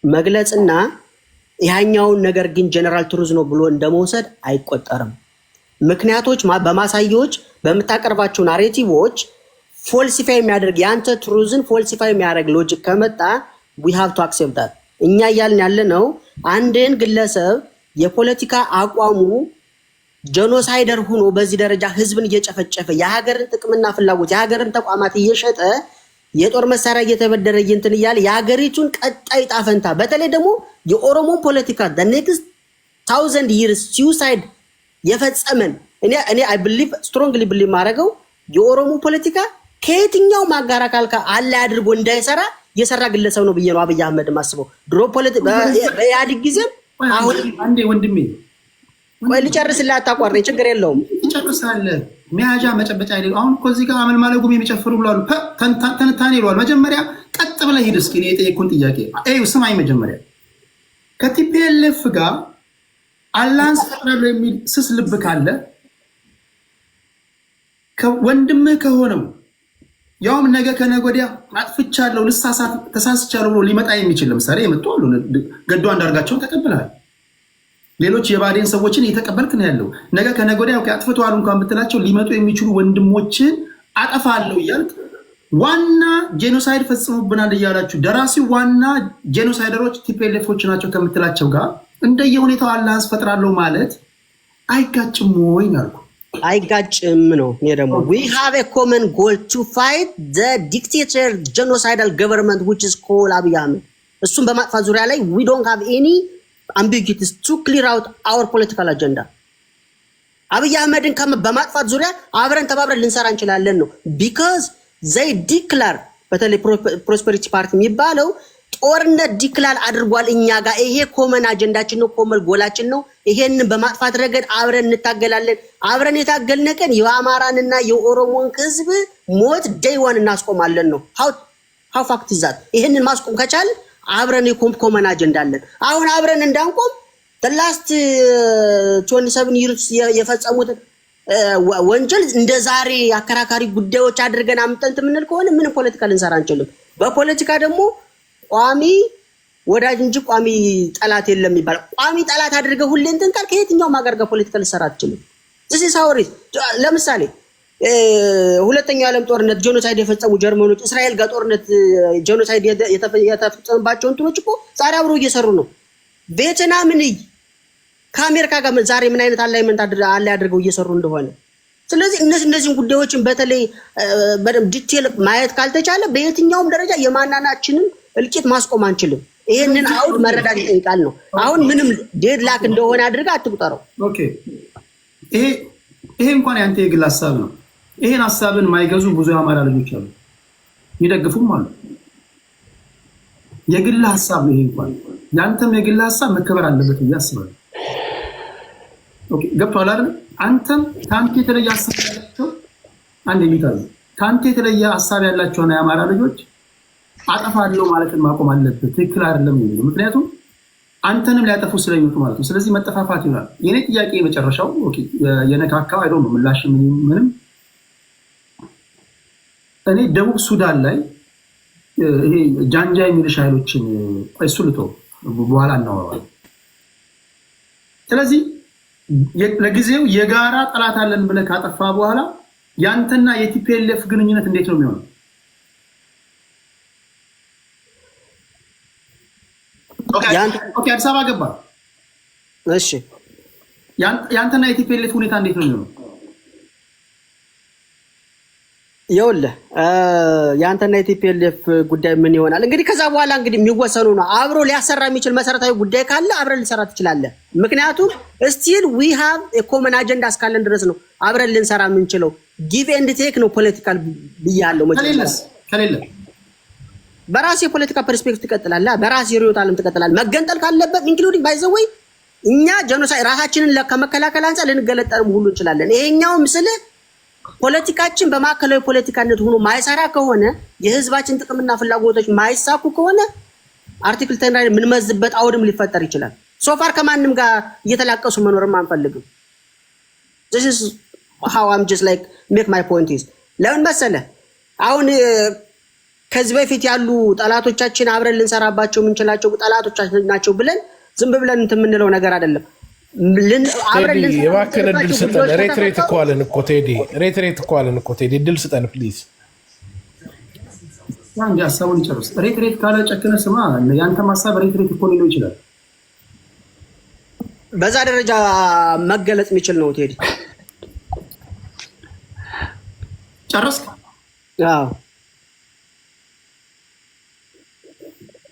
መግለጽና ያኛውን ነገር ግን ጀነራል ትሩዝ ነው ብሎ እንደመውሰድ አይቆጠርም። ምክንያቶች በማሳያዎች በምታቀርባቸው ናሬቲቮች ፎልሲፋይ የሚያደርግ የአንተ ትሩዝን ፎልሲፋይ የሚያደርግ ሎጂክ ከመጣ we have to accept that። እኛ እያልን ያለ ነው አንድን ግለሰብ የፖለቲካ አቋሙ ጄኖሳይደር ሆኖ በዚህ ደረጃ ህዝብን እየጨፈጨፈ የሀገርን ጥቅምና ፍላጎት የሀገርን ተቋማት እየሸጠ የጦር መሳሪያ እየተበደረ እንትን እያለ የሀገሪቱን ቀጣይ ጣፈንታ በተለይ ደግሞ የኦሮሞ ፖለቲካ the next 1000 years suicide የፈጸመን እኔ I believe strongly believe ማድረገው የኦሮሞ ፖለቲካ ከየትኛው ማጋራ ካልካ አለ አድርጎ እንዳይሰራ የሰራ ግለሰብ ነው ብዬ ነው አብይ አህመድ ማስበው። ድሮ ፖለቲካ በኢህአዴግ ጊዜ አሁን አንዴ ወንድሜ ወይ ልጨርስልህ፣ አታቋርጠኝ፣ ችግር የለውም ትጨርሳለህ። መያዣ መጨበጫ አይደለም። አሁን እኮ እዚህ ጋር አመል ማለጉም የሚጨፍሩ ብለዋል፣ ተንታኔ ይለዋል። መጀመሪያ ቀጥ ብለህ ሂድ እስኪ። እኔ የጠየኩህን ጥያቄ ስማኝ። መጀመሪያ ከቲፒኤልኤፍ ጋር አላንስ ፈጥራለሁ የሚል ስስ ልብ ካለ ወንድምህ ከሆነው ያውም ነገ ከነገ ወዲያ አጥፍቻለሁ ልሳሳት ተሳስቻለሁ ብሎ ሊመጣ የሚችል ለምሳሌ የመጡ አሉ። ገዱ አንዳርጋቸውን ተቀብለሃል። ሌሎች የባዴን ሰዎችን እየተቀበልክ ነው ያለው። ነገ ከነገ ወዲያ አጥፍተዋል እንኳን ብትላቸው ሊመጡ የሚችሉ ወንድሞችን አጠፋለሁ እያልክ ዋና ጄኖሳይድ ፈጽሙብናል እያላችሁ ደራሲው ዋና ጄኖሳይደሮች ቲፒኤልኤፎች ናቸው ከምትላቸው ጋር እንደየሁኔታው አላንስ ፈጥራለሁ ማለት አይጋጭም ወይ ያልኩ? አይጋጭም ነው። እኔ ደግሞ we have a common goal to fight the dictator genocidal government which is called አብይ አህመድ። እሱን በማጥፋት ዙሪያ ላይ we don't have any ambiguities to clear out our political agenda። አብይ አህመድን በማጥፋት ዙሪያ አብረን ተባብረን ልንሰራ እንችላለን ነው because they declare በተለይ ፕሮስፐሪቲ ፓርቲ የሚባለው ጦርነት ዲክላር አድርጓል እኛ ጋር። ይሄ ኮመን አጀንዳችን ነው፣ ኮመን ጎላችን ነው። ይሄንን በማጥፋት ረገድ አብረን እንታገላለን። አብረን የታገልነ ቀን የአማራንና የኦሮሞን ህዝብ ሞት ዴይዋን እናስቆማለን ነው። how fact is that? ይሄንን ማስቆም ከቻል አብረን የኮመን አጀንዳ አለን። አሁን አብረን እንዳንቆም the last 27 years የፈጸሙት ወንጀል እንደ ዛሬ አከራካሪ ጉዳዮች አድርገን አምጠንት የምንል ከሆነ ምንም ፖለቲካ ልንሰራ አንችልም። በፖለቲካ ደግሞ ቋሚ ወዳጅ እንጂ ቋሚ ጠላት የለም ይባላል። ቋሚ ጠላት አድርገህ ሁሌ እንትን ካልክ ከየትኛውም ሀገር ጋር ፖለቲካ ልሰራ አትችልም። እዚህ ሳውሪ ለምሳሌ ሁለተኛው የዓለም ጦርነት ጄኖሳይድ የፈጸሙ ጀርመኖች እስራኤል ጋር ጦርነት ጄኖሳይድ የተፈጸመባቸው እንትኖች እኮ ዛሬ አብረው እየሰሩ ነው። ቬትናምን ከአሜሪካ ጋር ዛሬ ምን አይነት አላይመንት አለ አድርገው እየሰሩ እንደሆነ። ስለዚህ እነዚህን ጉዳዮችን በተለይ በደንብ ዲቴል ማየት ካልተቻለ በየትኛውም ደረጃ የማናናችንን እልቂት ማስቆም አንችልም። ይሄንን አውድ መረዳት ይጠይቃል ነው። አሁን ምንም ዴድላክ እንደሆነ አድርጋ አትቁጠረው። ኦኬ ይሄ እንኳን ያንተ የግል ሀሳብ ነው። ይሄን ሀሳብን ማይገዙ ብዙ የአማራ ልጆች አሉ፣ ይደግፉም አሉ። የግል ሀሳብ ነው። ይሄ እንኳን ያንተም የግል ሀሳብ መከበር አለበት ብዬ አስባለሁ። ኦኬ ገብቶሃል አይደል? አንተም ከአንተ የተለየ ሀሳብ ያላቸው አንድ የሚታዩ ከአንተ የተለየ ሀሳብ ያላቸውና የአማራ ልጆች አጠፋለሁ ማለትን ማቆም አለበት። ትክክል አይደለም ነው። ምክንያቱም አንተንም ሊያጠፉ ስለሚመጡ ማለት ነው። ስለዚህ መጠፋፋት ይሆናል። የኔ ጥያቄ መጨረሻው ኦኬ የነካካው አይደው ነው ምላሽ ምንም እኔ ደቡብ ሱዳን ላይ ይሄ ጃንጃ የሚልሽ ኃይሎችን እሱ ልቶ በኋላ እናወራለን። ስለዚህ ለጊዜው የጋራ ጠላት አለን ብለህ ካጠፋ በኋላ ያንተና የቲፒኤልኤፍ ግንኙነት እንዴት ነው የሚሆነው? ኦኬ አዲስ አበባ ገባ። እሺ ያንተና የቲፒኤልኤፍ ሁኔታ እንዴት ነው የሚሆነው? ይኸውልህ የአንተና የቲፒኤልኤፍ ጉዳይ ምን ይሆናል እንግዲህ ከዛ በኋላ እንግዲህ የሚወሰኑ ነው። አብሮ ሊያሰራ የሚችል መሰረታዊ ጉዳይ ካለ አብረን ልንሰራ ትችላለህ። ምክንያቱም ስቲል ዊ ሃቭ ኤ ኮመን አጀንዳ እስካለን ድረስ ነው አብረን ልንሰራ የምንችለው። ጊቭ ኤንድ ቴክ ነው ፖለቲካል ብያለሁ። ከሌለ በራሴ የፖለቲካ ፐርስፔክቲቭ ትቀጥላለህ፣ በራሴ ርዕዮተ ዓለም ትቀጥላለህ። መገንጠል ካለበት ኢንክሉዲንግ ባይ ዘ ዌይ እኛ ጀኖሳይድ ራሳችንን ከመከላከል አንፃር ልንገለጠልም ሁሉ እንችላለን። ይሄኛው ምስል ፖለቲካችን በማዕከላዊ ፖለቲካነት ሆኖ ማይሰራ ከሆነ የህዝባችን ጥቅምና ፍላጎቶች ማይሳኩ ከሆነ አርቲክል 10 ላይ የምንመዝበት አውድም ሊፈጠር ይችላል። ሶፋር ከማንም ጋር እየተላቀሱ መኖርም አንፈልግም። this is how I'm just like make my point is ለምን መሰለህ አሁን ከዚህ በፊት ያሉ ጠላቶቻችን አብረን ልንሰራባቸው የምንችላቸው ጠላቶቻችን ናቸው ብለን ዝም ብለን እንትን የምንለው ነገር አይደለም። የባከነ ድል ስጠን። ሬትሬት እኮ አለን እኮ ቴዲ፣ ሬትሬት እኮ አለን እኮ ቴዲ። ድል ስጠን ፕሊዝ። አንድ ሀሳቡን ጨርስ። ሬትሬት ካለ ጨክነ ስማ፣ ያንተ ሀሳብ ሬትሬት እኮ ሊለው ይችላል። በዛ ደረጃ መገለጽ የሚችል ነው ቴዲ። ጨረስክ? አዎ።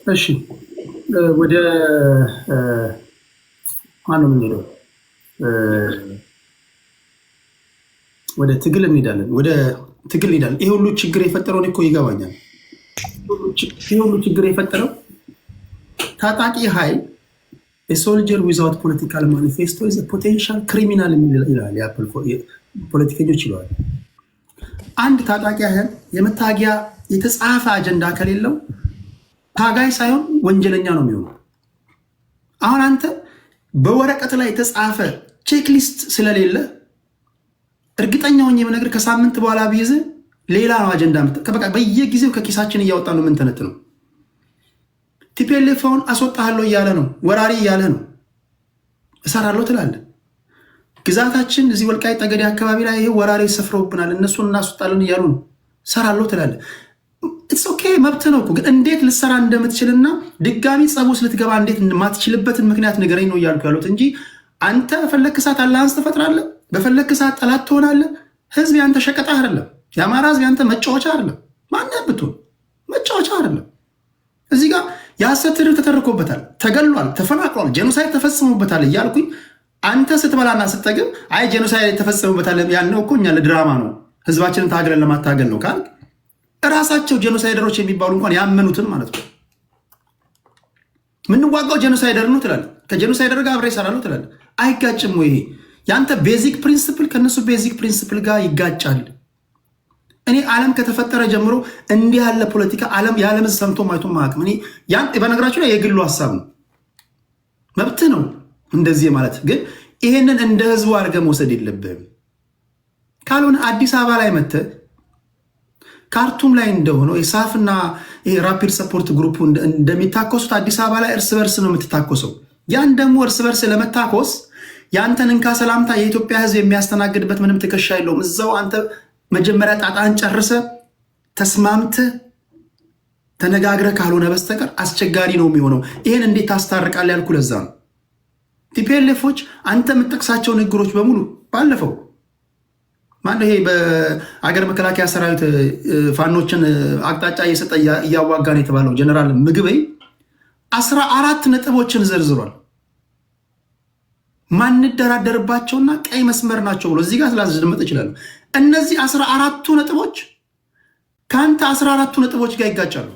እሺ ወደ ማነው የምንሄደው? ወደ ትግል እንሄዳለን። ይሄ ሁሉ ችግር የፈጠረውን እኮ ይገባኛል። ይሄ ሁሉ ችግር የፈጠረው ታጣቂ ኃይል ሶልጀር ዊዛውት ፖለቲካል ማኒፌስቶ ኢዝ ፖቴንሻል ክሪሚናል ይላል። ፖለቲከኞች ይለዋል። አንድ ታጣቂ ኃይል የመታገያ የተጻፈ አጀንዳ ከሌለው ታጋይ ሳይሆን ወንጀለኛ ነው የሚሆነው። አሁን አንተ በወረቀት ላይ የተጻፈ ቼክሊስት ስለሌለ እርግጠኛውን የምነግር ከሳምንት በኋላ ቢይዝ ሌላ ነው አጀንዳ። በቃ በየጊዜው ከኪሳችን እያወጣ ነው ምንተነት ነው። ቲፒኤልኤፍ አሁን አስወጣለሁ እያለ ነው፣ ወራሪ እያለ ነው። እሰራለሁ ትላለህ። ግዛታችን እዚህ ወልቃይት ጠገዴ አካባቢ ላይ ይሄ ወራሪ ሰፍረውብናል፣ እነሱን እናስወጣለን እያሉ ነው። እሰራለሁ ትላለህ። ኢትስ ኦኬ መብት ነው እኮ። ግን እንዴት ልሰራ እንደምትችልና ድጋሚ ጸቦስ ልትገባ እንዴት የማትችልበትን ምክንያት ንገረኝ ነው እያልኩ ያሉት እንጂ አንተ በፈለክ ሰዓት አላንስ ትፈጥራለህ፣ በፈለክ ሰዓት ጠላት ትሆናለህ። ህዝብ ያንተ ሸቀጣ አይደለም። የአማራ ህዝብ ያንተ መጫወቻ አይደለም። ማንም ብትሆን መጫወቻ አይደለም። እዚህ ጋር የሐሰት ትርክ ተተርኮበታል፣ ተገሏል፣ ተፈናቅሏል፣ ጄኖሳይድ ተፈጽሞበታል እያልኩኝ አንተ ስትበላና ስትጠግብ አይ ጄኖሳይድ ተፈጽሞበታል ያልነው እኮ እኛ ለድራማ ነው፣ ህዝባችንን ታግለን ለማታገል ነው ካልክ እራሳቸው ጄኖሳይደሮች የሚባሉ እንኳን ያመኑትን ማለት ነው። ምንዋጋው ጄኖሳይደር ነው ትላለህ። ከጄኖሳይደር ጋር አብሬ እሰራለሁ ትላለህ። አይጋጭም ወይ? ያንተ ቤዚክ ፕሪንሲፕል ከነሱ ቤዚክ ፕሪንሲፕል ጋር ይጋጫል። እኔ ዓለም ከተፈጠረ ጀምሮ እንዲህ ያለ ፖለቲካ የዓለም ሰምቶ ማይቶ ማቅም እኔ በነገራችሁ ላይ የግሉ ሀሳብ ነው፣ መብት ነው እንደዚህ ማለት። ግን ይሄንን እንደ ህዝቡ አድርገህ መውሰድ የለብህም። ካልሆነ አዲስ አበባ ላይ መተህ ካርቱም ላይ እንደሆነው የሳፍና ራፒድ ሰፖርት ግሩፕ እንደሚታኮሱት አዲስ አበባ ላይ እርስ በርስ ነው የምትታኮሰው። ያን ደግሞ እርስ በርስ ለመታኮስ የአንተን እንካ ሰላምታ የኢትዮጵያ ህዝብ የሚያስተናግድበት ምንም ትከሻ የለውም። እዛው አንተ መጀመሪያ ጣጣን ጨርሰ ተስማምተ ተነጋግረ ካልሆነ በስተቀር አስቸጋሪ ነው የሚሆነው። ይህን እንዴት ታስታርቃል ያልኩ ለዛ ነው። ቲፒኤልኤፎች አንተ የምጠቅሳቸው ንግሮች በሙሉ ባለፈው ማነው ይሄ በአገር መከላከያ ሰራዊት ፋኖችን አቅጣጫ እየሰጠ እያዋጋን የተባለው ጀነራል ምግበይ 14 ነጥቦችን ዘርዝሯል። ማንደራደርባቸውና ቀይ መስመር ናቸው ብሎ እዚህ ጋር ስላስደመጥ ይችላሉ። እነዚህ 14ቱ ነጥቦች ከአንተ 14ቱ ነጥቦች ጋር ይጋጫሉ።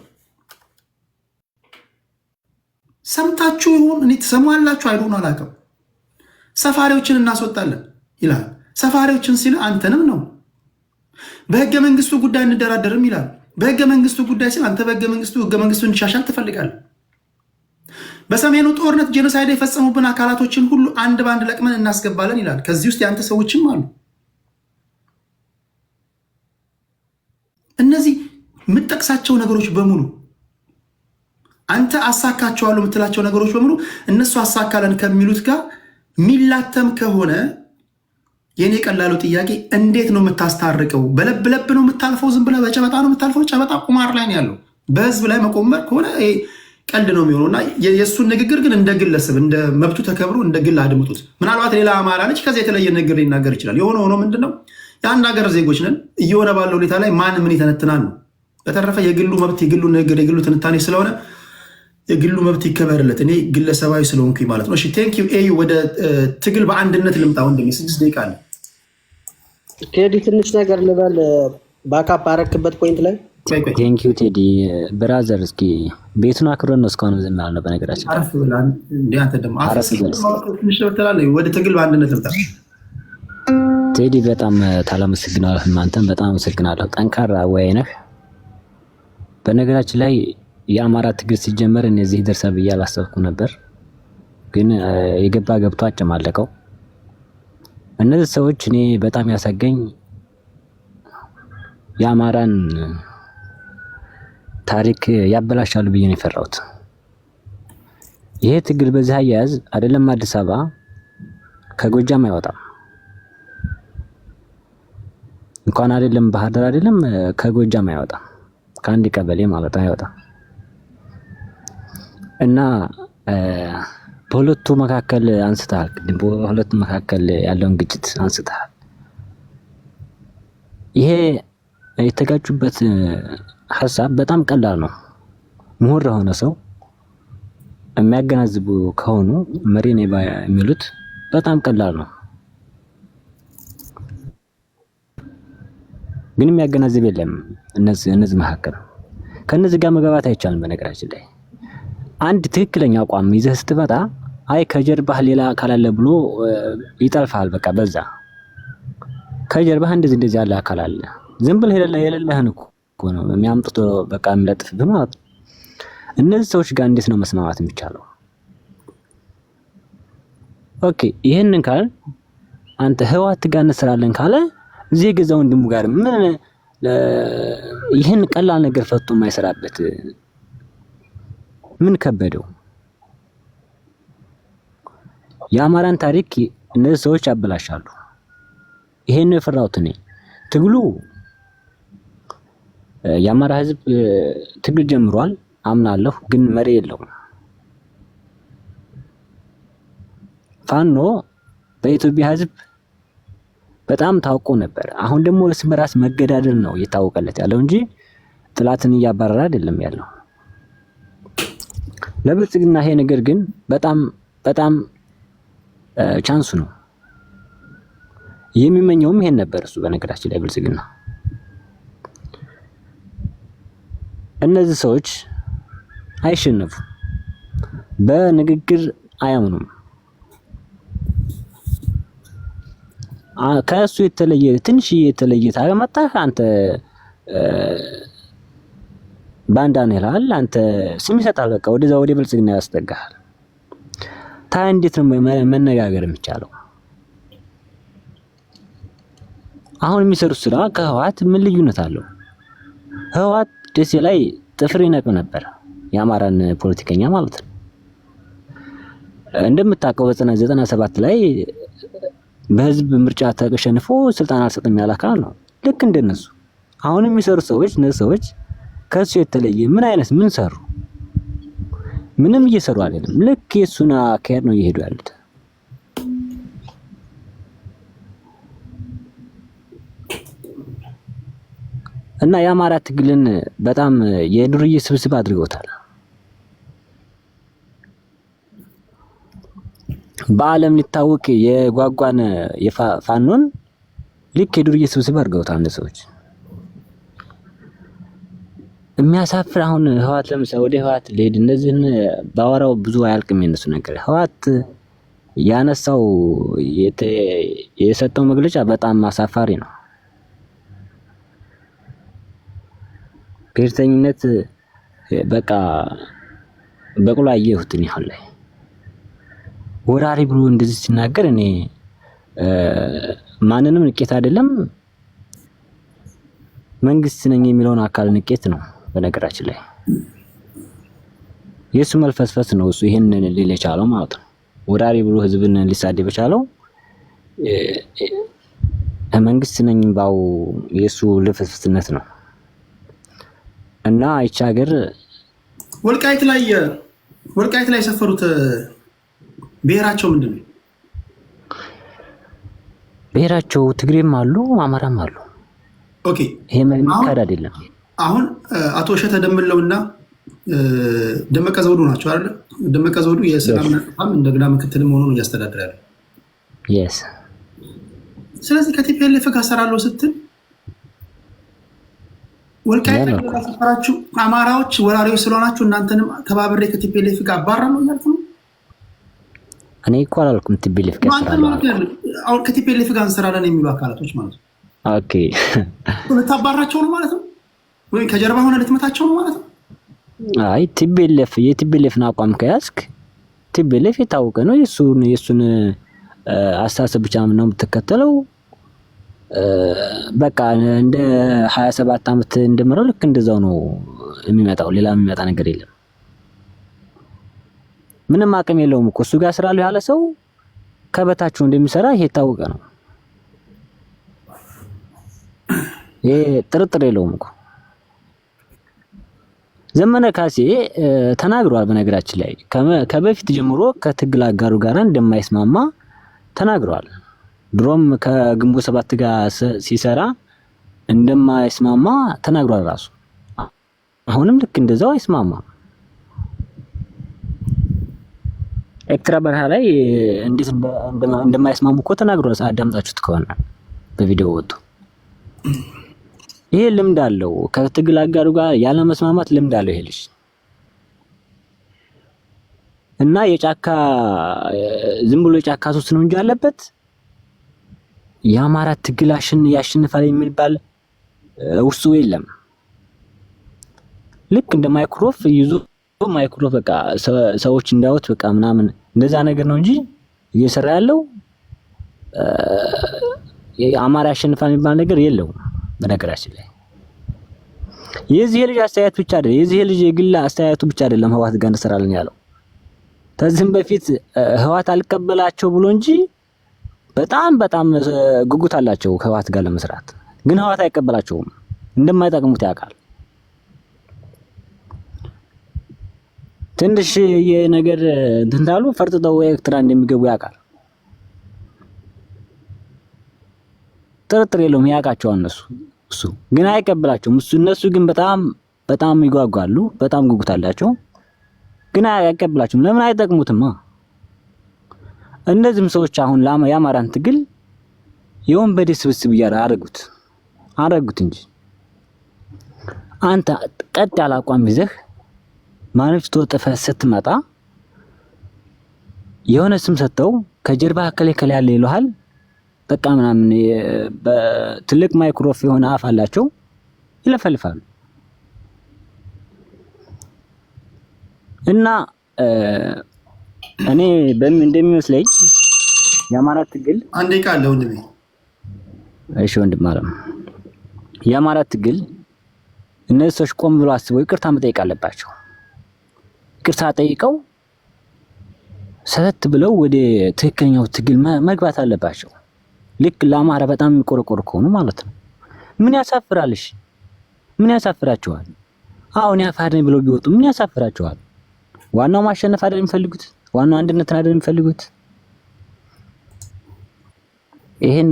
ሰምታችሁ ይሆን? እኔ ትሰማላችሁ አይሆን አላውቅም። ሰፋሪዎችን እናስወጣለን ይላል። ሰፋሪዎችን ሲል አንተንም ነው። በህገ መንግስቱ ጉዳይ እንደራደርም ይላል። በህገ መንግስቱ ጉዳይ ሲል አንተ በህገ መንግስቱ እንዲሻሻል ትፈልጋለህ። በሰሜኑ ጦርነት ጄኖሳይድ የፈጸሙብን አካላቶችን ሁሉ አንድ በአንድ ለቅመን እናስገባለን ይላል። ከዚህ ውስጥ የአንተ ሰዎችም አሉ። እነዚህ የምጠቅሳቸው ነገሮች በሙሉ አንተ አሳካቸዋለሁ የምትላቸው ነገሮች በሙሉ እነሱ አሳካለን ከሚሉት ጋር ሚላተም ከሆነ የኔ ቀላሉ ጥያቄ እንዴት ነው የምታስታርቀው? በለብ ለብ ነው የምታልፈው? ዝም ብለህ በጨበጣ ነው የምታልፈው? ጨበጣ ቁማር ላይ ነው ያለው። በህዝብ ላይ መቆመር ከሆነ ቀልድ ነው የሚሆነው። እና የእሱን ንግግር ግን እንደ ግለሰብ እንደ መብቱ ተከብሮ እንደ ግል አድምጡት። ምናልባት ሌላ አማራ ልጅ ከዚያ የተለየ ንግግር ሊናገር ይችላል። የሆነ ሆኖ ምንድነው የአንድ ሀገር ዜጎች ነን። እየሆነ ባለው ሁኔታ ላይ ማን ምን ይተነትናል ነው። በተረፈ የግሉ መብት የግሉ ነገር የግሉ ትንታኔ ስለሆነ የግሉ መብት ይከበርለት። እኔ ግለሰባዊ ስለሆንኩኝ ማለት ነው። እሺ ቴንክ ዩ ኤዩ። ወደ ትግል በአንድነት ልምጣ ወንድሜ፣ 6 ደቂቃ አለ። ቴዲ ትንሽ ነገር ልበል ባካፕ አረክበት ፖይንት ላይ ቴንክ ዩ ቴዲ ብራዘር። እስኪ ቤቱን አክብረን ነው እስካሁን ዝም ያልነው። በነገራችን ወደ ትግል በአንድነት ልምጣ። ቴዲ በጣም ታላመሰግናለሁ። አንተም በጣም አመሰግናለሁ። ጠንካራ ወይ ነህ። በነገራችን ላይ የአማራ ትግል ሲጀመር እነዚህ ይደርሳል ብዬ አላሰብኩ ነበር፣ ግን የገባ ገብቶ አጨማለቀው። እነዚህ ሰዎች እኔ በጣም ያሳገኝ የአማራን ታሪክ ያበላሻሉ ብዬ ነው የፈራሁት። ይሄ ትግል በዚህ አያያዝ አይደለም አዲስ አበባ ከጎጃም አይወጣም፣ እንኳን አይደለም ባህር ዳር አይደለም ከጎጃም አይወጣም፣ ከአንድ ቀበሌ ማለት አይወጣም። እና በሁለቱ መካከል አንስተሃል፣ በሁለቱ መካከል ያለውን ግጭት አንስተሃል። ይሄ የተጋጩበት ሀሳብ በጣም ቀላል ነው። ምሁር የሆነ ሰው የሚያገናዝቡ ከሆኑ መሪ ነኝ የሚሉት በጣም ቀላል ነው። ግን የሚያገናዝብ የለም። እነዚህ መካከል ከነዚህ ጋር መግባባት አይቻልም። በነገራችን ላይ አንድ ትክክለኛ አቋም ይዘህ ስትመጣ አይ ከጀርባህ ሌላ አካል አለ ብሎ ይጠልፋል። በቃ በዛ ከጀርባህ እንደዚህ ያለ አካል አለ። ዝም ብለህ የሌለህን እኮ ነው የሚያምጡት፣ በቃ የሚለጥፍብህ ማለት ነው። እነዚህ ሰዎች ጋር እንዴት ነው መስማማት የሚቻለው? ኦኬ ይሄንን ካል አንተ ህወሓት ጋር እንሰራለን ካለ እዚህ ገዛ ወንድሙ ጋር ምን ይሄን ቀላል ነገር ፈቶ የማይሰራበት ምን ከበደው? የአማራን ታሪክ እነዚህ ሰዎች ያበላሻሉ። ይሄን የፈራሁት እኔ። ትግሉ የአማራ ህዝብ ትግል ጀምሯል አምናለሁ፣ ግን መሪ የለውም። ፋኖ በኢትዮጵያ ህዝብ በጣም ታውቆ ነበር። አሁን ደግሞ እርስ በራስ መገዳደል ነው እየታወቀለት ያለው እንጂ ጥላትን እያባረረ አይደለም ያለው። ለብልጽግና ይሄ ነገር ግን በጣም ቻንሱ ነው። የሚመኘውም ይሄን ነበር እሱ። በነገራችን ላይ ብልጽግና እነዚህ ሰዎች አይሸነፉ፣ በንግግር አያምኑም። ከእሱ የተለየ ትንሽዬ የተለየ ታመጣህ አንተ ባንዳ ነህ ይላል። አንተ ስም ይሰጣል። በቃ ወደዛ ወደ ብልጽግና ያስጠጋሃል። ታዲያ እንዴት ነው መነጋገር የሚቻለው? አሁን የሚሰሩት ስራ ከህወሓት ምን ልዩነት አለው? ህወሓት ደሴ ላይ ጥፍር ይነቅም ነበር፣ የአማራን ፖለቲከኛ ማለት ነው። እንደምታውቀው በ97 ላይ በህዝብ ምርጫ ተሸንፎ ስልጣን አልሰጥም ያለ አካል ነው። ልክ እንደነሱ አሁን የሚሰሩ ሰዎች እነዚህ ሰዎች ከሱ የተለየ ምን ሰሩ? ምንም እየሰሩ አይደለም። ልክ የሱና አካሄድ ነው እየሄዱ ያሉት። እና የአማራ ትግልን በጣም የዱርዬ ስብስብ አድርገውታል። በዓለም ሊታወቅ የጓጓን የፋኖን ልክ የዱርዬ ስብስብ አድርገውታል እንደ ሰዎች። የሚያሳፍር አሁን ህወሓት ለምሳሌ ወደ ህወሓት ልሄድ እነዚህን ባወራው ብዙ አያልቅም የነሱ ነገር። ህወሓት ያነሳው የሰጠው መግለጫ በጣም አሳፋሪ ነው። ብሔርተኝነት በቃ በቅሎ አየሁት እኔ አሁን ላይ ወራሪ ብሎ እንደዚህ ሲናገር እኔ ማንንም ንቄት አይደለም መንግስት ነኝ የሚለውን አካል ንቄት ነው። በነገራችን ላይ የሱ መልፈስፈስ ነው እሱ ይሄንን ሊል የቻለው ማለት ነው። ወራሪ ብሎ ህዝብን ሊሳደብ የቻለው መንግስት ነኝ ባው የሱ ልፍስፍስነት ነው። እና አይቻ ሀገር ወልቃይት ላይ የሰፈሩት ብሔራቸው ምንድን ነው? ብሔራቸው ትግሬም አሉ አማራም አሉ። ኦኬ ይሄ የሚካድ አይደለም። አሁን አቶ እሸተ ደምለውና ደመቀ ዘውዱ ናቸው አይደል? ደመቀ ዘውዱ የሰላምና ጸጥታም እንደገና ምክትልም ሆኖ ነው እያስተዳደረ ያለው። yes ስለዚህ ከቲፒኤልኤፍ ጋር ሰራለው ስትል ወልቃይት ሰፈራችሁ አማራዎች ወራሪዎች ስለሆናችሁ እናንተንም ተባብሬ ከቲፒኤልኤፍ ጋር አባራለሁ እያልኩ ነው። እኔ እኮ አላልኩም ቲፒኤልኤፍ ጋር ሰራለሁ። አሁን ከቲፒኤልኤፍ ጋር እንሰራለን የሚሉ አካላቶች ማለት ነው። ኦኬ ልታባራቸው ነው ማለት ነው ወይ ከጀርባ ሆነ ልትመታቸው ነው ማለት ነው? አይ የቲፒኤልኤፍን አቋም ከያዝክ ቲፒኤልኤፍ የታወቀ ነው። የሱን አስተሳሰብ ብቻ ነው የምትከተለው። በቃ እንደ 27 ዓመት እንደመረው ልክ እንደዛው ነው የሚመጣው። ሌላ የሚመጣ ነገር የለም። ምንም አቅም የለውም እኮ እሱ ጋር ስራለው ያለ ሰው ከበታቸው እንደሚሰራ ይሄ የታወቀ ነው። ይሄ ጥርጥር የለውም እኮ። ዘመነ ካሴ ተናግሯል። በነገራችን ላይ ከበፊት ጀምሮ ከትግል አጋሩ ጋር እንደማይስማማ ተናግሯል። ድሮም ከግንቦት 7 ጋር ሲሰራ እንደማይስማማ ተናግሯል ራሱ። አሁንም ልክ እንደዛው አይስማማ። ኤርትራ በረሃ ላይ እንዴት እንደማይስማሙ እኮ ተናግሯል። አዳምጣችሁት ከሆነ በቪዲዮ ወጥቶ ይሄ ልምድ አለው። ከትግል አጋሩ ጋር ያለ መስማማት ልምድ አለው ይሄ ልጅ እና የጫካ ዝም ብሎ የጫካ ሱስ ነው እንጂ ያለበት የአማራ ትግል ያሸንፋል የሚባል ውስጡ የለም። ልክ እንደ ማይክሮፍ ይዞ ማይክሮፍ በቃ ሰዎች እንዳውት በቃ ምናምን እንደዛ ነገር ነው እንጂ እየሰራ ያለው የአማራ ያሸንፋል የሚባል ነገር የለውም። በነገራችን ላይ የዚህ ልጅ አስተያየት ብቻ አይደለም፣ የዚህ ልጅ የግል አስተያየቱ ብቻ አይደለም ህዋት ጋር እንሰራለን ያለው። ከዚህም በፊት ህዋት አልቀበላቸው ብሎ እንጂ በጣም ጉጉት አላቸው ህዋት ጋር ለመስራት። ግን ህዋት አይቀበላቸውም፣ እንደማይጠቅሙት ያውቃል። ትንሽ የነገር እንትንታሉ ፈርጥጠው ኤርትራ እንደሚገቡ ያውቃል። ጥርጥር የለውም፣ ያውቃቸዋል እሱ ግን አይቀበላቸውም። እነሱ ግን በጣም ይጓጓሉ፣ በጣም ጉጉት አላቸው። ግን አይቀበላቸውም። ለምን? አይጠቅሙትማ። እነዚህም ሰዎች አሁን የአማራን ትግል የወንበዴ ስብስብ አደረጉት እንጂ አንተ ቀጥ ያለ አቋም ይዘህ ማኒፌስቶ ጥፈህ ስትመጣ የሆነ ስም ሰጥተው ከጀርባ ከለ ያለ ይሉሃል። በቃ ምናምን በትልቅ ማይክሮፎን የሆነ አፍ አላቸው፣ ይለፈልፋሉ። እና እኔ እንደሚመስለኝ የአማራ ትግል አንዴ ቃል ለወንድሜ እሺ ወንድም ማለት የአማራ ትግል እነዚህ ሰዎች ቆም ብለው አስበው ይቅርታ መጠየቅ አለባቸው። ይቅርታ ጠይቀው ሰተት ብለው ወደ ትክክለኛው ትግል መግባት አለባቸው። ልክ ለአማራ በጣም የሚቆረቆር ከሆኑ ማለት ነው። ምን ያሳፍራልሽ? ምን ያሳፍራቸዋል? አሁን ያፋደኝ ብለው ቢወጡ ምን ያሳፍራቸዋል? ዋናው ማሸነፍ አይደል የሚፈልጉት? ዋናው አንድነት አይደል የሚፈልጉት? ይሄን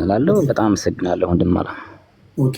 ላለው በጣም አመሰግናለሁ ወንድም ማለት። ኦኬ